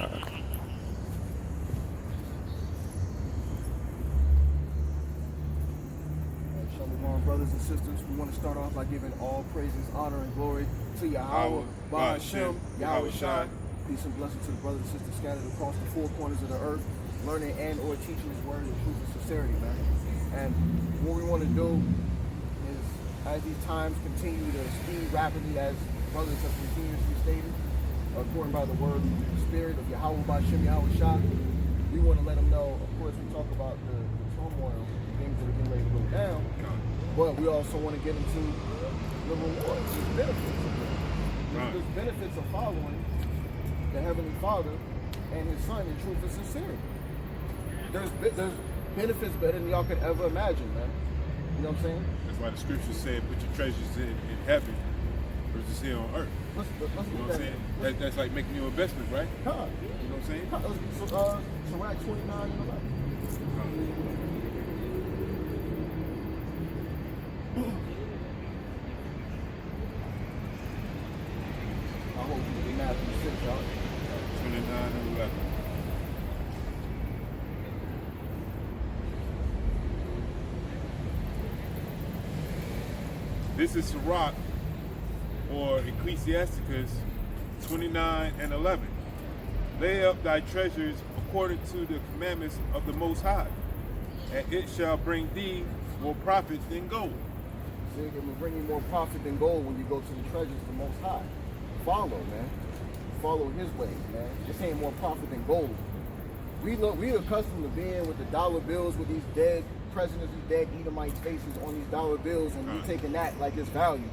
Shalom, brothers and sisters. We want to start off by giving all praises, honor, and glory to Yahawah, Ba'ashem, Yahweh. Peace and blessing to the brothers and sisters scattered across the four corners of the earth, learning and or teaching His word in truth and sincerity, man. And what we want to do is, as these times continue to speed rapidly, as brothers have continuously stated, according by the word, the spirit of Yahawah, Ba'ashem, Yahweh, we want to let them know. Of course, we talk about the turmoil, things that are getting ready to go down, but we also want to get into the rewards, the benefits of them. There's benefits of following the Heavenly Father and His Son in truth and sincerity. There's benefits better than y'all could ever imagine, man. You know what I'm saying? That's why the scriptures say, put your treasures in heaven versus here on earth. Let's you know what I'm saying? That's like making your investment, right? You know what I'm saying? Sirach 29 and 11. I hope you get Matthew 6, y'all. 29 and 11. This is Sirach, or Ecclesiasticus 29 and 11. Lay up thy treasures according to the commandments of the Most High, and it shall bring thee more profit than gold. So it will bring you more profit than gold when you go to the treasures of the Most High. Follow, man. Follow His ways, man. This ain't more profit than gold. We accustomed to being with the dollar bills with these dead presidents, these dead Edomites faces on these dollar bills, and we taking that like it's value.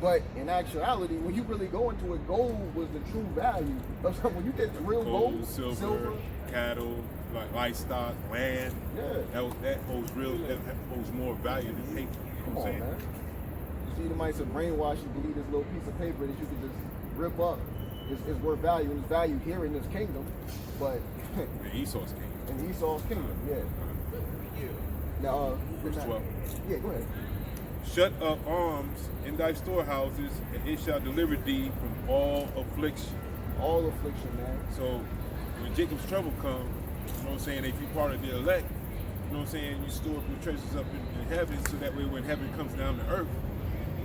But in actuality, when you really go into it, gold was the true value. When you get real gold, silver, cattle, like livestock, land, that holds more value than paper. Come on, man. You Edomites are brainwashed and believe this little piece of paper that you can just rip up is worth value, and it's value here in this kingdom, but in Esau's kingdom. In Esau's kingdom, yeah. Now, verse 12. Yeah, go ahead. Shut up arms in thy storehouses, and it shall deliver thee from all affliction. All affliction, man. So when Jacob's trouble comes, you know what I'm saying, if you're part of the elect, you know what I'm saying, you store up your treasures up in heaven, so that way when heaven comes down to earth,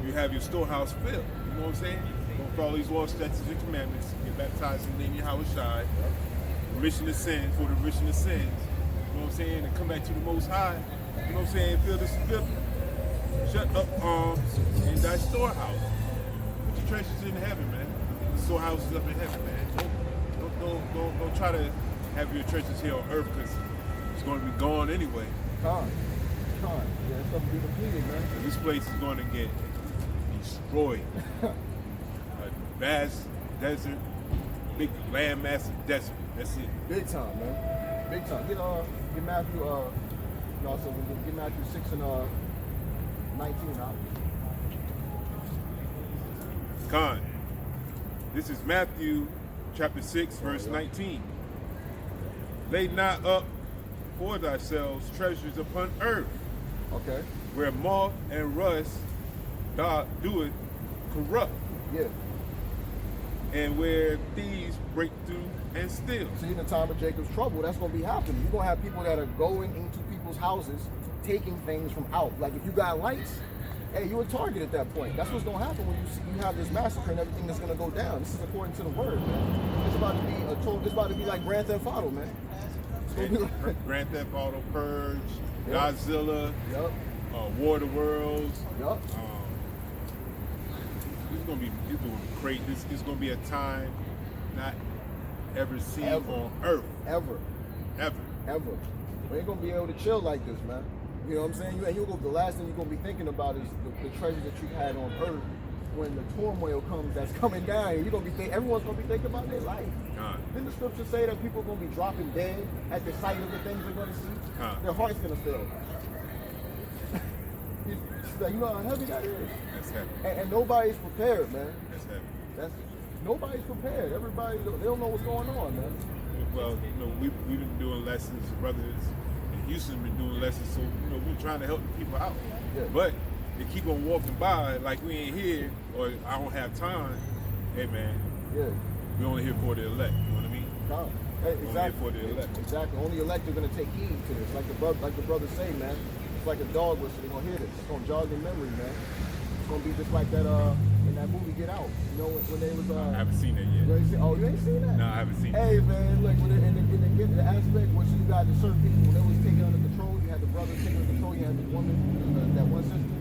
you have your storehouse filled. You know what I'm saying? Don't follow these laws, statutes, and commandments. Get baptized in the name of Yahweh, remission of sins for the remission of sins. You know what I'm saying? And come back to the Most High. You know what I'm saying? Feel this filth. Shut up arms in thy storehouse. Put your treasures in heaven, man. The storehouse is up in heaven, man. Don't try to have your treasures here on earth, because it's going to be gone anyway. Yeah, it's going to be depleted, man. And this place is going to get destroyed. A vast desert, big landmass of desert. That's it. Big time, man. Big time. Get Matthew. So we'll get Matthew 6 and 19 out. Khan. This is Matthew chapter 6, verse 19. Lay not up for thyself treasures upon earth, okay, where moth and rust doeth corrupt, and where thieves break through and steal. See, in the time of Jacob's trouble, that's going to be happening. You're going to have people that are going into people's houses, taking things from out. Like if you got lights, hey, you're a target at that point. That's what's going to happen when you have this massacre and everything that's going to go down. This is according to the word, man. It's about to be like Grand Theft Auto, man. It's going to be like Grand Theft Auto, Purge, Godzilla, War of the Worlds. It's going to be crazy. It's going to be a time not ever seen on earth. Ever. We ain't going to be able to chill like this, man. You know what I'm saying? The last thing you're going to be thinking about is the treasures that you had on earth when the turmoil comes that's coming down. You're going to be everyone's going to be thinking about their life. Didn't the scripture say that people are going to be dropping dead at the sight of the things they're going to see? Their heart's going to fail. You know how heavy that is? That's heavy. And nobody's prepared, man. That's heavy. Nobody's prepared. Everybody, they don't know what's going on, man. Well, we've been doing lessons, brothers in Houston been doing lessons, so we're trying to help the people out. But they keep on walking by like we ain't here, or I don't have time. Hey man, we only here for the elect. You know what I mean? Hey, Only exactly. for the elect. Exactly. Only elect are gonna take heed to this. Like the brothers say, man. It's like a dog whistle. They're gonna hear this. It's gonna jog their memory, man. It's gonna be just like that in that movie Get Out. You know when they was I haven't seen that yet. you ain't you ain't seen that? No, I haven't seen it. Hey man, look in the aspect where you got the certain people when they was taking under control, you had the brothers taking under control, you had the woman, that one sister.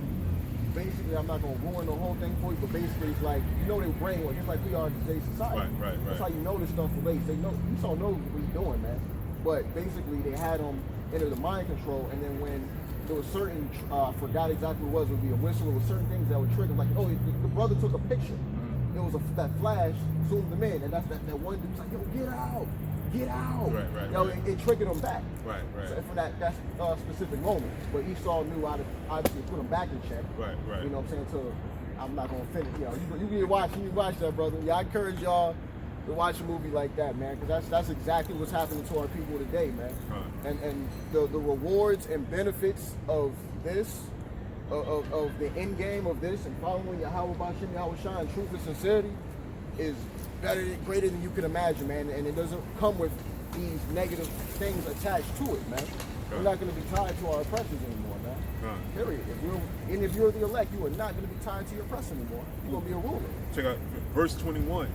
Basically, I'm not gonna ruin the whole thing for you, but basically it's like you know they were brainwashed, just like we are in today's society. Right. That's how you know this stuff relates. They know you saw know what you're doing, man. But basically they had them under the mind control, and then when there was certain forgot exactly what it was, it would be a whistle, there was certain things that would trigger, like the brother took a picture. It was that flash zoomed them in, and that's that one dude's like, yo, get out. Right. Yo, it triggered him back. Right. So for that specific moment. But Esau knew how to obviously put him back in check. Right. You know what I'm saying? So I'm not gonna finish. You know, you watch that, brother. Yeah, I encourage y'all to watch a movie like that, man, because that's exactly what's happening to our people today, man. And the rewards and benefits of this, of the end game of this, and following Yahawah Yahawah in truth and sincerity, is greater than you can imagine, man. And it doesn't come with these negative things attached to it, man. We're not going to be tied to our oppressors anymore, man. Period. If you're the elect, you are not going to be tied to your oppressor anymore. You're going to be a ruler. Check out verse 21.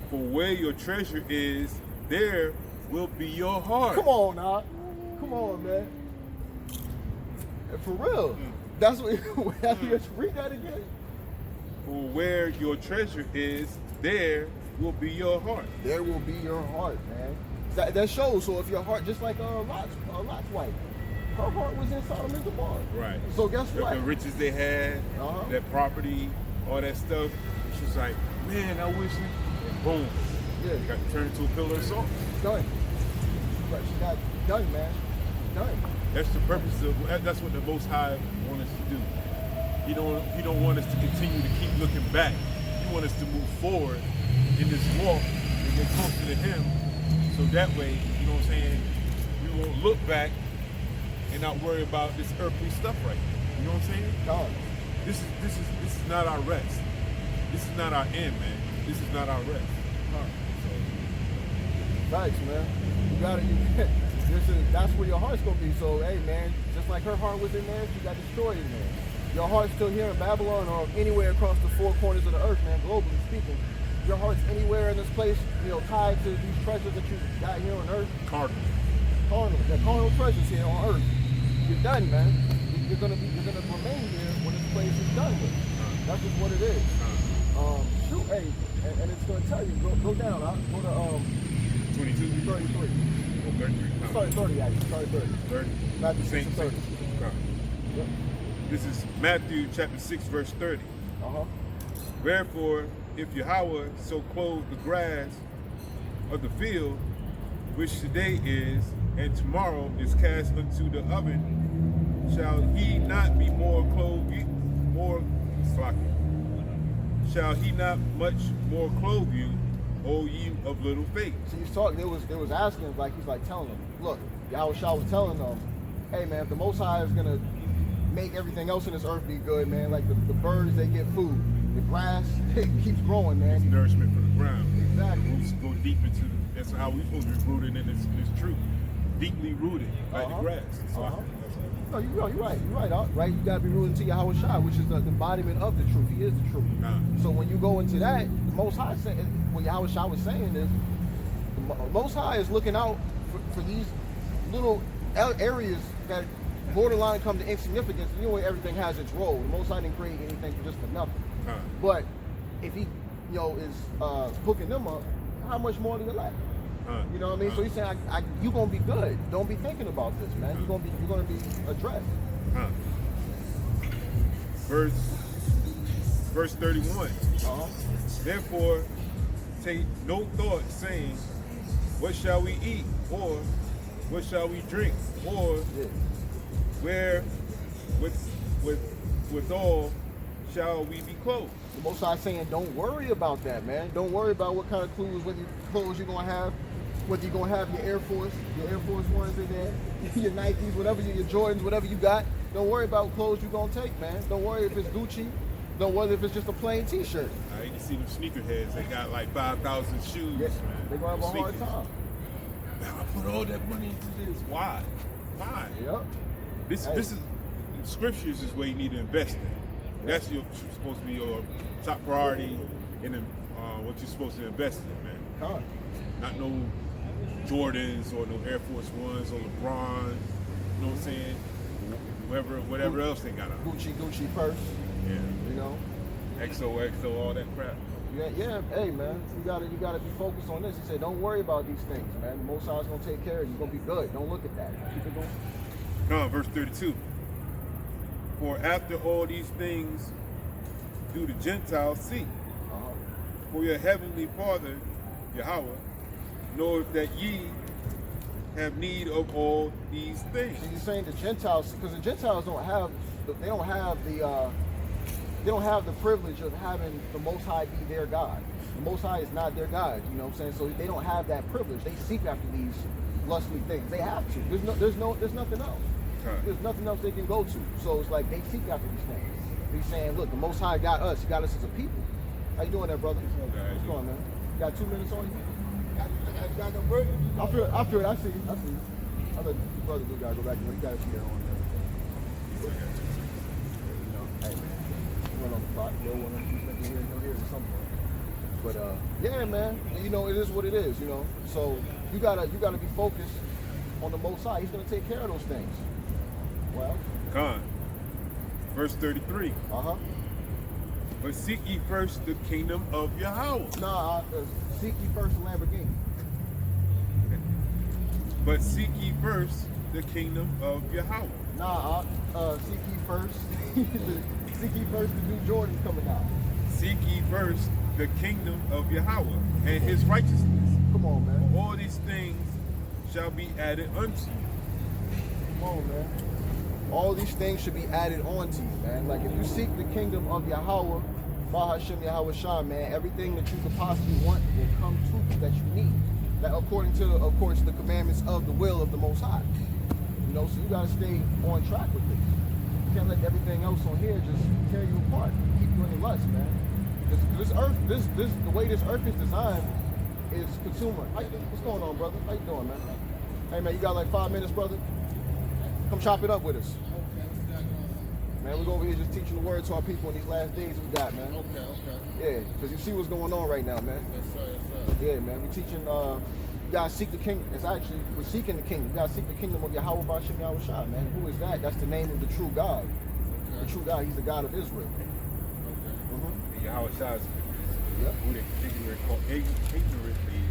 For where your treasure is, there will be your heart. Come on, now. Come on, man. For real. That's what. Read that again. For where your treasure is, there will be your heart. There will be your heart, man. That shows. So if your heart, just like L.I.T.'s wife, her heart was in Sodom and Gomorrah. Right. So guess what? The riches they had, that property, all that stuff. She's like, man, I wish. And boom. Yeah. You got turned into a pillar of salt. Done. But she got done, man. Done. That's the purpose of. That's what the Most High wants us to do. He don't want us to continue to keep looking back. He wants us to move forward in this walk and get closer to Him. So that way, you know what I'm saying, we won't look back and not worry about this earthly stuff right now. You know what I'm saying? God. This is not our rest. This is not our end, man. This is not our rest. Thanks, man. You got it. That's where your heart's gonna be. So, hey, man, just like her heart was in there, she got destroyed in there. Your heart's still here in Babylon or anywhere across the four corners of the earth, man. Globally speaking, your heart's anywhere in this place, tied to these treasures that you got here on earth. Carnal. The carnal treasures here on earth. You're done, man. You're gonna remain here when this place is done with. That's just what it is. Shoot, hey, and it's gonna tell you, go down. Go to 22, 33. Oh, 33. Sorry, 30 actually. Sorry, 30. 30. Matthew 6 Same and 30. Yep. This is Matthew chapter 6, verse 30. Wherefore, if Yahawah so clothe the grass of the field, which today is, and tomorrow is cast into the oven, shall he not be more clothe you, shall he not much more clothe you, O ye of little faith? So he's talking, it was asking, he's telling them, look, Yahawah was telling them, hey man, if the Most High is gonna make everything else in this earth be good, man, like the birds, they get food. The grass, it keeps growing, man. It's nourishment for the ground. Exactly. The roots go deep into that's how we're supposed to be rooted in this truth. Deeply rooted, like the grass. No, you're right. Right? You gotta be rooted to Yahawah, which is the embodiment of the truth. He is the truth. So when you go into that, the Most High what Yahawah was saying is, the Most High is looking out for these little areas that borderline come to insignificance. Everything has its role. The Most High didn't create anything just for nothing. But if he, is hooking them up, how much more do you like? You know what I mean? So he's saying, you're gonna be good. Don't be thinking about this, man. You're gonna be addressed. Verse 31. Therefore, take no thought, saying, what shall we eat, or what shall we drink, or where withal shall we be clothed? The Most High saying, don't worry about that, man. Don't worry about what kind of clothes you're gonna have, whether you're gonna have your Air Force Ones in there, your Nikes, whatever your Jordans, whatever you got. Don't worry about what clothes you're gonna take, man. Don't worry if it's Gucci. Don't worry if it's just a plain T-shirt. You can see them sneakerheads. They got like 5,000 shoes, man. They're gonna have a hard time. Man, I put all that money into this. Why? Why? Yep. This is scriptures is where you need to invest in. That's supposed to be your top priority in what you're supposed to invest in, man. Huh. Not no Jordans or no Air Force Ones or LeBron. You know what I'm saying? Whatever else they got on. Gucci purse. Yeah. You know. XOXO, all that crap. Yeah. Hey, man, you gotta be focused on this. He said, don't worry about these things, man. The Most High is gonna take care of you. You're gonna be good. Don't look at that. Keep it going. Come on, verse 32. For after all these things do the Gentiles seek. For your heavenly Father, Yahawah, knoweth that ye have need of all these things. So you're saying the Gentiles, because the Gentiles don't have the privilege of having the Most High be their God. The Most High is not their God. You know what I'm saying? So they don't have that privilege. They seek after these lustly things. They have to. There's nothing else. Right. There's nothing else they can go to. So it's like they seek after these things. He's saying, look, the Most High got us. He got us as a people. How you doing there, brother? What's going on, man? Got 2 minutes on you? Got no burden. I feel it. I see you. I thought the brother do gotta go back and he got his hair on there. You know, hey man, you went on the clock, yo, one of them keep here at some point. But yeah, man, you know, it is what it is, you know. So you gotta be focused on the Most High. He's gonna take care of those things. Well, Con. Verse 33. But seek ye first the kingdom of Yahawah. Nah, seek ye first the Lamborghini. But seek ye first the kingdom of Yahawah. Nah, seek ye first. Seek ye first the new Jordan coming out. Seek ye first the kingdom of Yahawah and his righteousness. Come on, man. All these things shall be added unto you. Come on, man. All these things should be added on to you, man. Like if you seek the kingdom of Yahawah, Bahashem Yahweh Shah, man, everything that you could possibly want will come to you that you need. That according to, of course, the commandments of the will of the Most High. You know, so you gotta stay on track with this. You can't let everything else on here just tear you apart, keep you in the lust, man. This earth, the way this earth is designed is consumer. What's going on, brother? How you doing, man? Hey, man, you got like 5 minutes, brother? Come chop it up with us. Man, we're over here just teaching the word to our people in these last days we got, man. Okay. Yeah, because you see what's going on right now, man. Yes, sir. Yeah, man, we're teaching, you gotta seek the kingdom. We're seeking the kingdom. You gotta seek the kingdom of Yahweh Bashem Yahweh Shah, man. Who is that? That's the name of the true God. Okay. The true God, he's the God of Israel. Okay. Yahweh Shah is Yep. who they ignorantly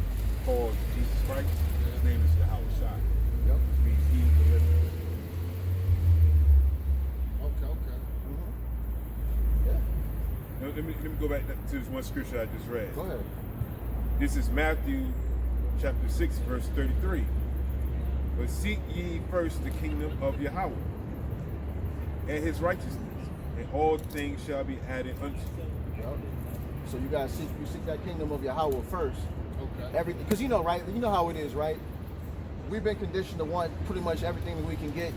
called Jesus Christ. His name is Yahweh Shah. Yep. Which means he delivered. Okay. Yeah. Now, let me go back to this one scripture I just read. Go ahead. This is Matthew chapter 6, verse 33. But seek ye first the kingdom of Yahawah and his righteousness, and all things shall be added unto you. Yep. So you seek that kingdom of Yahweh first. Okay. Everything, because you know, right? You know how it is, right? We've been conditioned to want pretty much everything that we can get,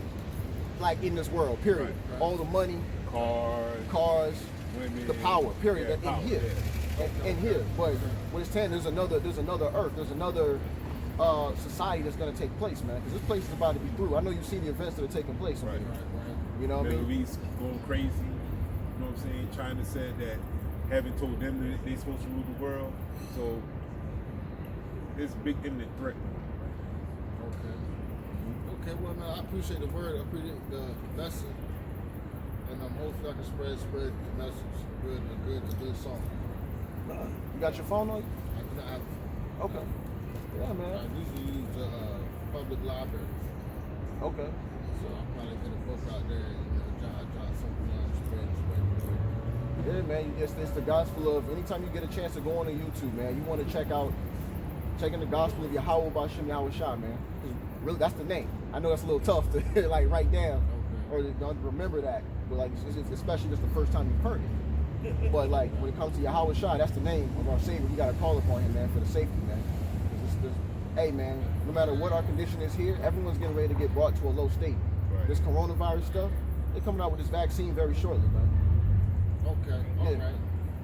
like in this world. Period. Right. All the money, cars, women, the power. Period. yeah, power, in here, yeah. in here. But what it's saying, there's another earth. There's another society that's going to take place, man. Because this place is about to be through. I know you see the events that are taking place. Right. You know what I mean? Middle East going crazy. You know what I'm saying? China said that heaven told them that they're supposed to rule the world. So there's a big imminent threat. Okay, well, man, I appreciate the word. I appreciate the lesson. And hopefully I can spread the message. A good song. You got your phone on you? I do not have. Okay. Yeah, I man. usually use the public library. Okay. So I'll probably get a book out there and jot something on, spread the word. Yeah, man. It's the gospel of, anytime you get a chance to go on to YouTube, man, you want to checking the gospel of Yahweh Bashem Yahweh Shah, man. 'Cause really, that's the name. I know that's a little tough to like write down or to remember that, but like especially just the first time you've heard it. But like when it comes to Yahweh Shah, that's the name of our Savior. You got to call upon him, man, for the safety, man. Hey, man, no matter what our condition is here, everyone's getting ready to get brought to a low state. Right. This coronavirus stuff, they're coming out with this vaccine very shortly, man. Okay, Yeah. all right.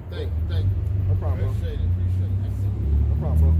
Thank you. No problem, bro. Appreciate it. No problem, bro.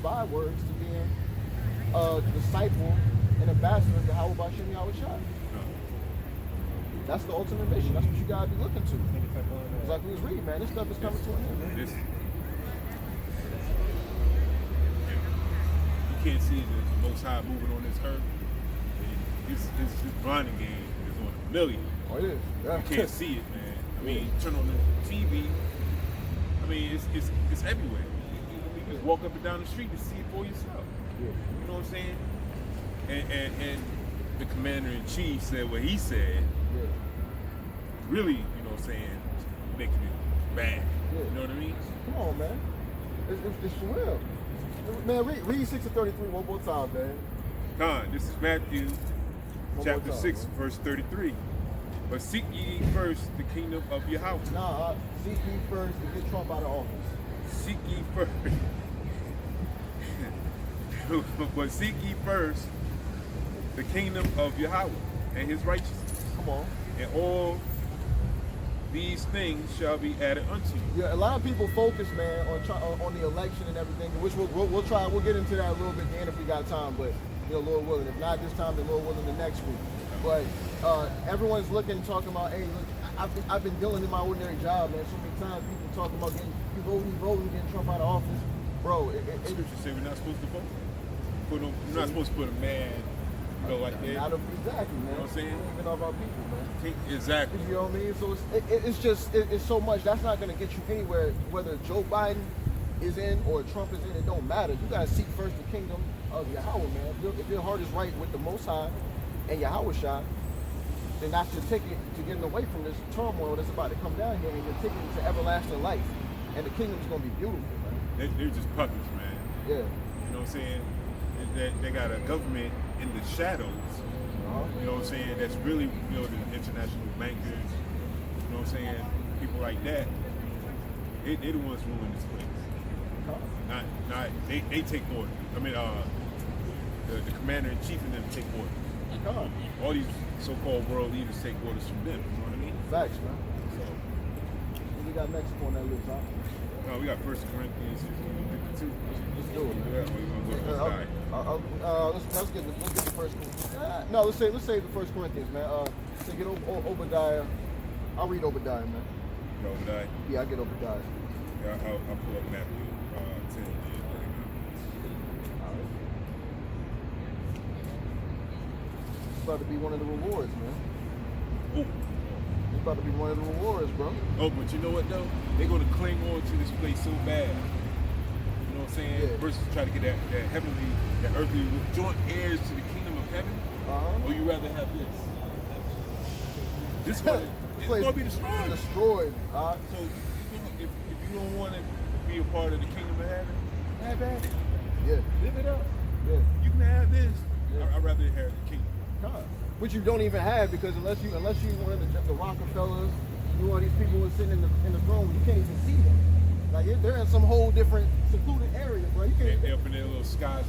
bywords to being a disciple and ambassador of Yahawah Ba'Shem Yahawashi. That's the ultimate mission. That's what you gotta be looking to. It's like we was reading, man. This stuff is coming to an end, man. You can't see the Most High moving on this earth. His grinding game is on a million. Oh, it is. Yeah. You can't see it, man. I mean, you turn on the TV. I mean, it's everywhere. You just walk up and down the street to see it for yourself. Yeah. You know what I'm saying? And the commander-in-chief said what he said. Yeah. Really, you know what I'm saying, making it bad. Yeah. You know what I mean? Come on, man. It's for real. Man, read 6 to 33 one more time, man. Con, this is Matthew chapter 6, man. verse 33. But seek ye first the kingdom of Yahawah. Nah, seek ye first to get Trump out of office. Seek ye first. But seek ye first the kingdom of Yahawah and his righteousness. Come on. And all these things shall be added unto you. Yeah, a lot of people focus, man, on the election and everything, which we'll get into that a little bit then if we got time, but Lord willing. If not this time, then Lord willing the next week. But everyone's looking, talking about, hey, look, I've been dealing in my ordinary job, man. So many times people talking about voting, getting Trump out of office, bro. Scripture say we're not supposed to vote. We're not supposed to put a man, like that. Exactly, man. You know what I'm saying? Even of our people, man. Exactly. You know what I mean? So it's so much. That's not going to get you anywhere. Whether Joe Biden is in or Trump is in, it don't matter. You got to seek first the kingdom of Yahawah, man. If your heart is right with the Most High and Yahawashi, then that's your ticket to getting away from this turmoil that's about to come down here, and your ticket to everlasting life. And the kingdom's going to be beautiful, man. They're just puppets, man. Yeah. You know what I'm saying? They got a government in the shadows. You know what I'm saying? That's really, the international bankers, you know what I'm saying? People like that. They're the ones ruling this place. Not they take orders. I mean, the commander-in-chief and them take orders. All these so-called world leaders take orders from them. You know what I mean? Facts, man. So, what we got next on that list, huh? We got 1 Corinthians 15:52. Let's do it, man. Yeah, we're gonna go Let's get the first one. No, let's say the 1 Corinthians, man. So get Obadiah. I'll read Obadiah, man. Obadiah? Yeah, I get Obadiah. Yeah, I'll pull up Matthew 10. It's about to be one of the rewards, man. Oh. It's about to be one of the rewards, bro. Oh, but you know what though? They're gonna cling on to this place so bad. You know what I'm saying? Yeah. Versus try to get that heavenly, that earthly, joint heirs to the kingdom of heaven. Or you rather have this? This one, it's gonna be destroyed. Destroyed. So if you don't want to be a part of the kingdom of heaven, have at it. Yeah. Live it up. Yeah. You can have this. Yeah. I'd rather inherit the kingdom. God. Which you don't even have, because unless you one of the Rockefellers, you one of these people who are sitting in the throne, you can't even see them. Like they're in some whole different secluded area, bro. You can't. They're up in their little skies,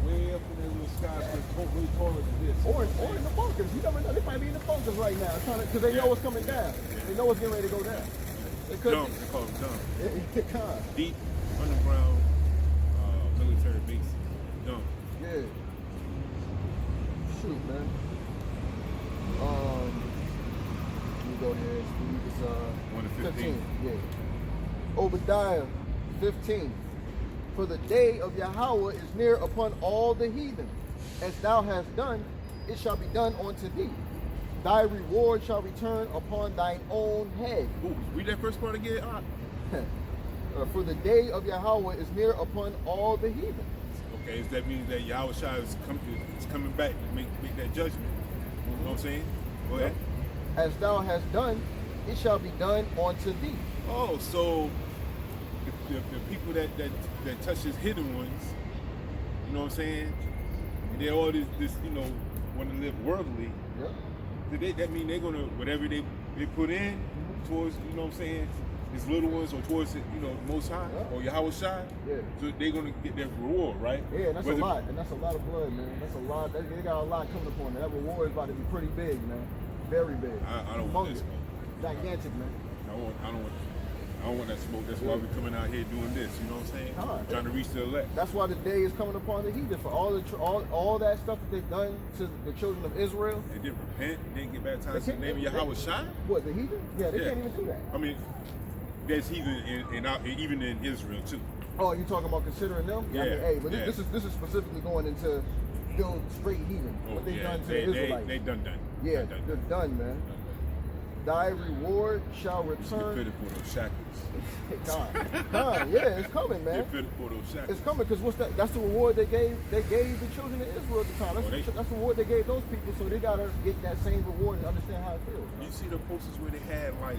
way up in their little skies, way taller than this. Or in the bunkers. You never know. They might be in the bunkers right now, because they know what's coming down. They know what's getting ready to go down. They could. Dumb. They call them dumb. God. Deep underground military bases. Dumb. Yeah. Shoot, man. Let me go ahead. It's 1 to 15. Yeah. Obadiah 15. For the day of Yahawah is near upon all the heathen. As thou hast done, it shall be done unto thee. Thy reward shall return upon thine own head. Ooh, read that first part again. For the day of Yahawah is near upon all the heathen. Okay, so that means that Yahawashi is coming back to make that judgment. You know what I'm saying? Go ahead. As thou hast done, it shall be done unto thee. Oh, so the people that touch his hidden ones, you know what I'm saying? They're all this want to live worldly. Yeah. That mean they're gonna, whatever they put in towards, you know what I'm saying, his little ones, or towards the Most High, or Yahawashi, so they're gonna get their reward, right? Yeah, and that's a lot, and that's a lot of blood, man. That's a lot. They got a lot coming upon them. That reward is about to be pretty big, man. Very big. I don't want this, gigantic, man. I don't want I don't want that smoke. That's why we're coming out here doing this. You know what I'm saying? Trying to reach the elect. That's why the day is coming upon the heathen for all that stuff that they've done to the children of Israel. They didn't repent. They didn't get baptized in the name of Yahawah. What, the heathen? Yeah, they can't even do that. I mean, there's heathen even in Israel too. Oh, you talking about considering them? Yeah. I mean, hey, but this is specifically going into still straight heathen. What they done to the Israelites. They done. Yeah, they're done, man. Thy reward shall return. Get fitted for those shackles. God, yeah, it's coming, man. Get fitted for those shackles. It's coming because what's that? That's the reward they gave the children of Israel at the time. That's the reward they gave those people, so they gotta get that same reward and understand how it feels. You see the posters where they had like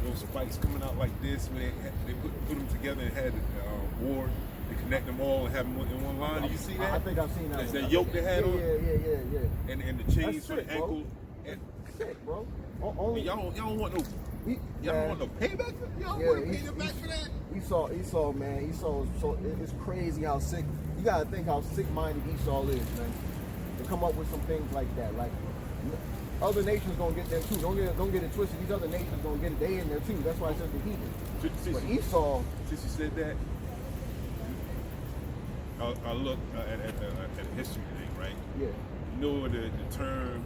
those spikes coming out like this, where they put them together and had war to connect them all and have them in one line. Do you see that? I think I've seen that. That's that yoke they had on. Yeah. And the chains for the ankle. That's sick, bro. Y'all don't want no. Y'all don't want no payback. Y'all want to pay them back for that. Esau, man. So it's crazy how sick. You gotta think how sick-minded Esau is, man. To come up with some things like that. Like other nations gonna get them too. Don't get it twisted. These other nations gonna get it. They in there too. That's why it says the heathen. But Esau. Since you said that, I look at the history thing, right? Yeah. You know where the term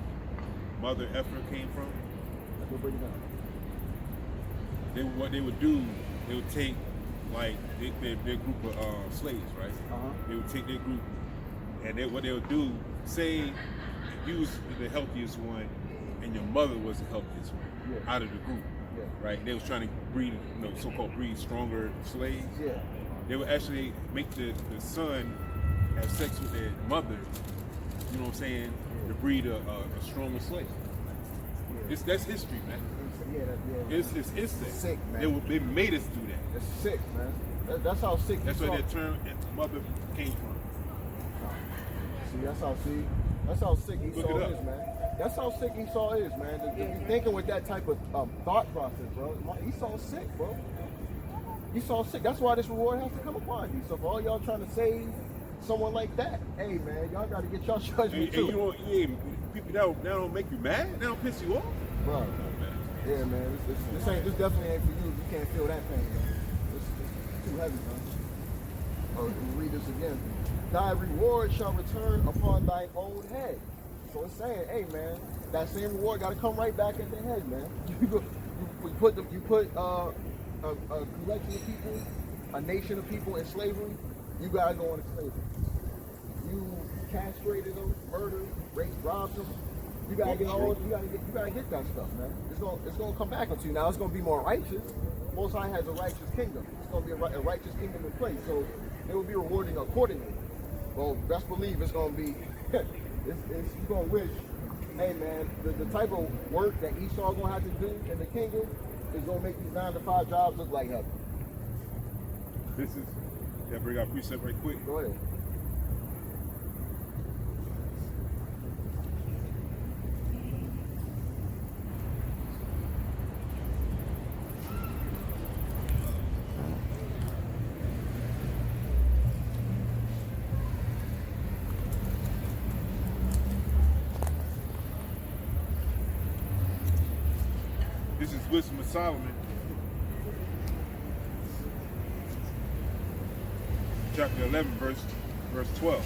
mother effer came from? We'll break it down. What they would do, they would take like their group of slaves, right? They would take their group, and what they would do, say if you was the healthiest one, and your mother was the healthiest one out of the group, right? They was trying to breed, so-called breed stronger slaves. Yeah. They would actually make the son have sex with their mother. You know what I'm saying? To breed a stronger slave. That's history, man. It's sick, man. They made us do that. It's sick, man. That's how sick. That's where that term mother came from. See, that's how sick Esau is, man. That's how sick Esau is, man. To be thinking with that type of thought process, bro. Esau's sick, bro. Esau's sick. That's why this reward has to come upon you. So for all y'all trying to save someone like that, hey, man, y'all got to get y'all judgment too. People that don't make you mad, that don't piss you off, bro. Yeah, man. This definitely ain't for you. You can't feel that pain, man. It's too heavy, man. Or read this again. Thy reward shall return upon thine own head. So it's saying, hey, man, that same reward got to come right back at the head, man. You put a collection of people, a nation of people in slavery. You gotta go into slavery. You castrated them, murdered, raped, robbed them. You gotta get that stuff, man. It's gonna come back onto you. Now it's gonna be more righteous. Most High has a righteous kingdom. It's gonna be a righteous kingdom in place. So they will be rewarding accordingly. Well, best believe it's gonna be. You're gonna wish, hey man, the type of work that Esau gonna have to do in the kingdom is gonna make these 9-to-5 jobs look like heaven. Bring our precept right quick. Go ahead. This is Wisdom of Solomon, chapter 11, verse 12.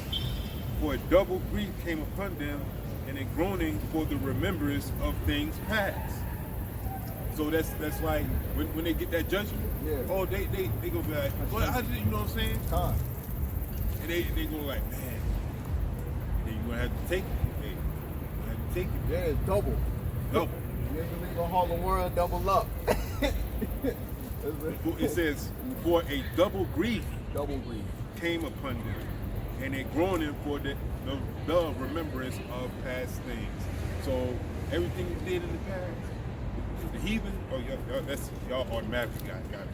For a double grief came upon them, and a groaning for the remembrance of things past. So that's like when they get that judgment. Yeah. Oh, they gonna be like, well, I did, you know what I'm saying? And they go like, man, then you gonna have to take it. Hey, you have to take it. Yeah, it's double. You ain't gonna haul the world double up. It says, for a double grief came upon them, and a groaning for the remembrance of past things. So everything you did in the past, the heathen, y'all automatically got to come.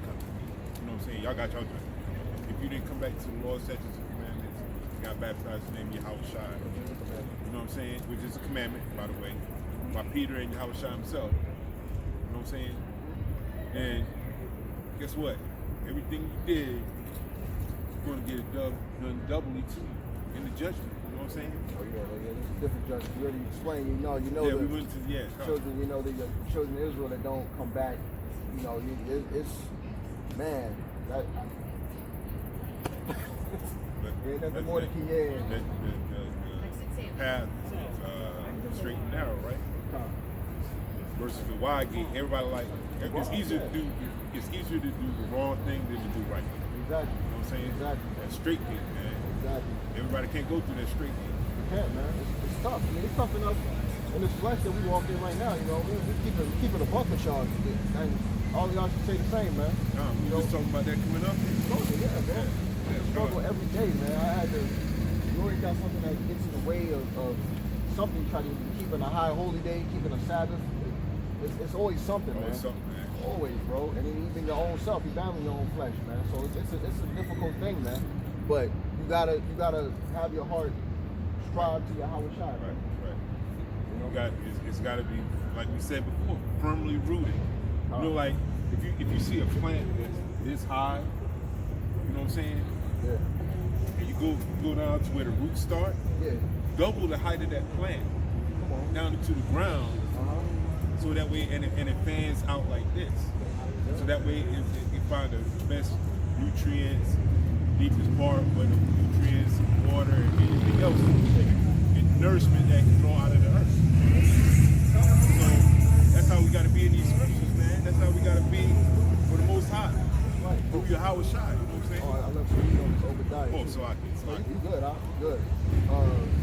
You know what I'm saying? Y'all got y'all judgment. If you didn't come back to the Lord's statutes and commandments, you got baptized in the name of Yahawah. You know what I'm saying? Which is a commandment, by the way, by Peter and Yahawah himself. You know what I'm saying? And guess what? Everything you did, you're going to get it done doubly too in the judgment. You know what I'm saying? Oh yeah, this is a different judgment. You already explained. You know. Yeah, we went to children. You know, the children of Israel that don't come back. You know, Man, that ain't nothing more than the path is straight and narrow, right? Versus the wide gate, everybody like it's easier to do. It's easier to do the wrong thing than to do right. Exactly. You know what I'm saying? Exactly. That straight gate, man. Exactly. Everybody can't go through that straight gate. You can't, man. It's tough. I mean, it's tough enough in this flesh that we walk in right now. You know, we keep it a buck with y'all, and all of y'all should say the same, man. We just talking about that coming up. Yeah, man. I struggle every day, man. I had to. You always got something that gets in the way of something. Trying to keep a high holy day, keeping a Sabbath. It's always something, man. Always something, man. Always, bro. And then even your own self, you battling your own flesh, man. So it's a difficult thing, man. But you gotta have your heart strive to Yahawah Shai. Right. You know, it's gotta be, like we said before, firmly rooted. You know, like if you see a plant that's this high, you know what I'm saying? Yeah. And you go down to where the roots start. Yeah. Double the height of that plant down into the ground. So that way, and it fans out like this. So that way, it find the best nutrients, deepest part, where the nutrients, water, and anything else, and nourishment that can flow out of the earth. So that's how we got to be in these scriptures, man. That's how we got to be for the Most High. Right. Through Yahawah Shai, you know what I'm saying? Oh, I love to read on this Obadiah. Oh, so I can. You good, huh? Good.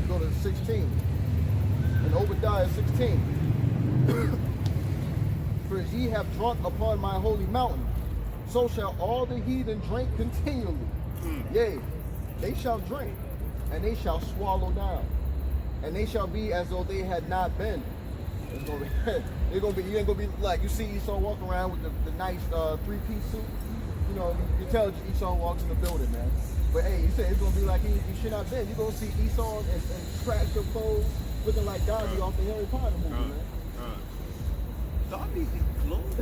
Go to 16. In Obadiah 16. For as ye have drunk upon my holy mountain, so shall all the heathen drink continually. Yea, they shall drink, and they shall swallow down, and they shall be as though they had not been. You ain't gonna be like you see Esau walk around with the nice three-piece suit. You know, you tell Esau walks in the building, man. But hey, you say it's gonna be like he should not been. You're gonna see Esau and scratch your clothes looking like Dodgy off the Harry Potter movie, man. Dobby the clothes.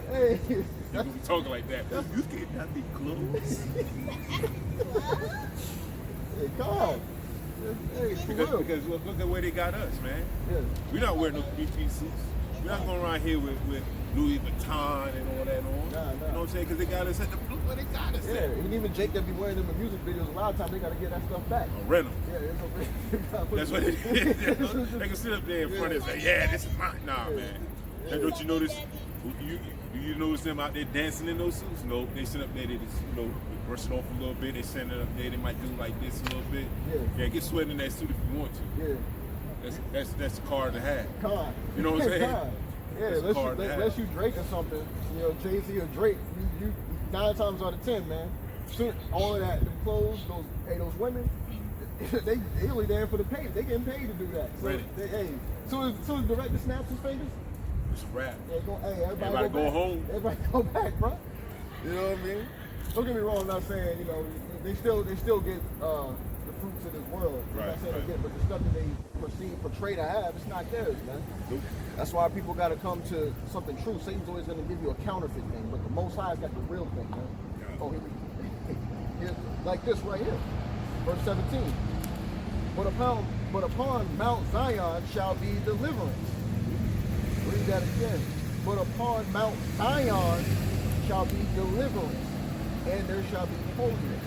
Hey, You talking like that. You can't have the clothes. hey, come on. Hey, for real. Because look at where they got us, man. Yeah. We're not wearing no three-piece suits. We're not going around here with Louis Vuitton and all that on. Nah. You know what I'm saying? Because they got us at the blue where they got us Yeah, at. and even Jake that be wearing them in music videos, a lot of times they gotta get that stuff back. Rent them. Yeah, That's what it is. They can sit up there in front and say, yeah, this is mine. Nah, man. And don't you notice, you notice them out there dancing in those suits? No, they sit up there, they just, brush it off a little bit. They stand it up there, they might do like this a little bit. Yeah. Get sweating in that suit if you want to. Yeah. That's the card to have. Con. You know what I'm saying? Con. Yeah, That's a card to have. unless you Drake or something, Jay-Z or Drake, you 9 times out of 10, man. All of that, the clothes, those women, they only there for the pay. They getting paid to do that. So soon as the director snaps his fingers, It's a wrap. Everybody go home. Everybody go back, bro. You know what I mean? Don't get me wrong. I'm not saying they still get the fruits of this world. I'm not saying they get, but the stuff that they portray to have, it's not theirs, man. Nope. That's why people got to come to something true. Satan's always going to give you a counterfeit thing, but the Most High's got the real thing, man. Oh, here, like this right here, verse 17. But upon Mount Zion shall be deliverance. Read that again. But upon Mount Zion shall be deliverance, and there shall be holiness.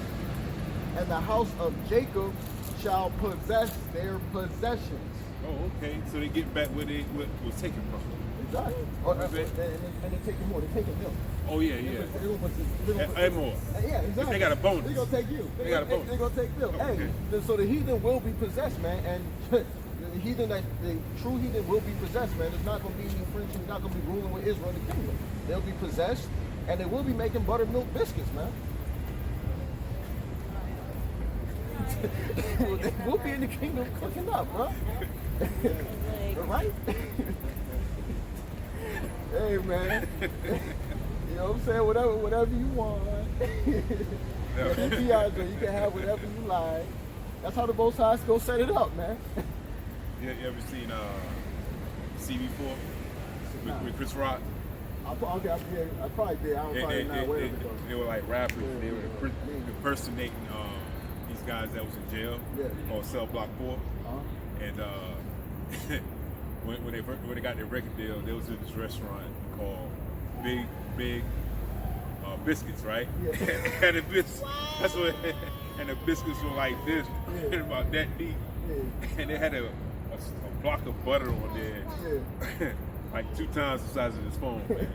And the house of Jacob shall possess their possessions. Oh, okay. So they get back where they was taken from. Exactly. And they taking more. They taking milk. Oh, yeah. And more. Yeah, exactly. If they got a bonus. They're going to take you. They got a bonus. They're going to take milk. Oh, okay. Hey, so the heathen will be possessed, man. And the true heathen will be possessed, man. There's not going to be any friendship. It's not going to be ruling with Israel in the kingdom. They'll be possessed, and they will be making buttermilk biscuits, man. We'll be in the kingdom cooking up, bro. Right? Hey, man. You know what I'm saying? Whatever you want. You can have whatever you like. That's how the both sides go set it up, man. You ever seen CB4 with Chris Rock? I probably did. I don't probably not aware of it though. They were like rappers. They were impersonating these guys that was in jail on Cell Block 4. And when they got their record deal, they was in this restaurant called Big Biscuits, right? Yeah. And the that's what, and the biscuits were like this, and about that deep, and they had a block of butter on there, like 2 times the size of this phone, man.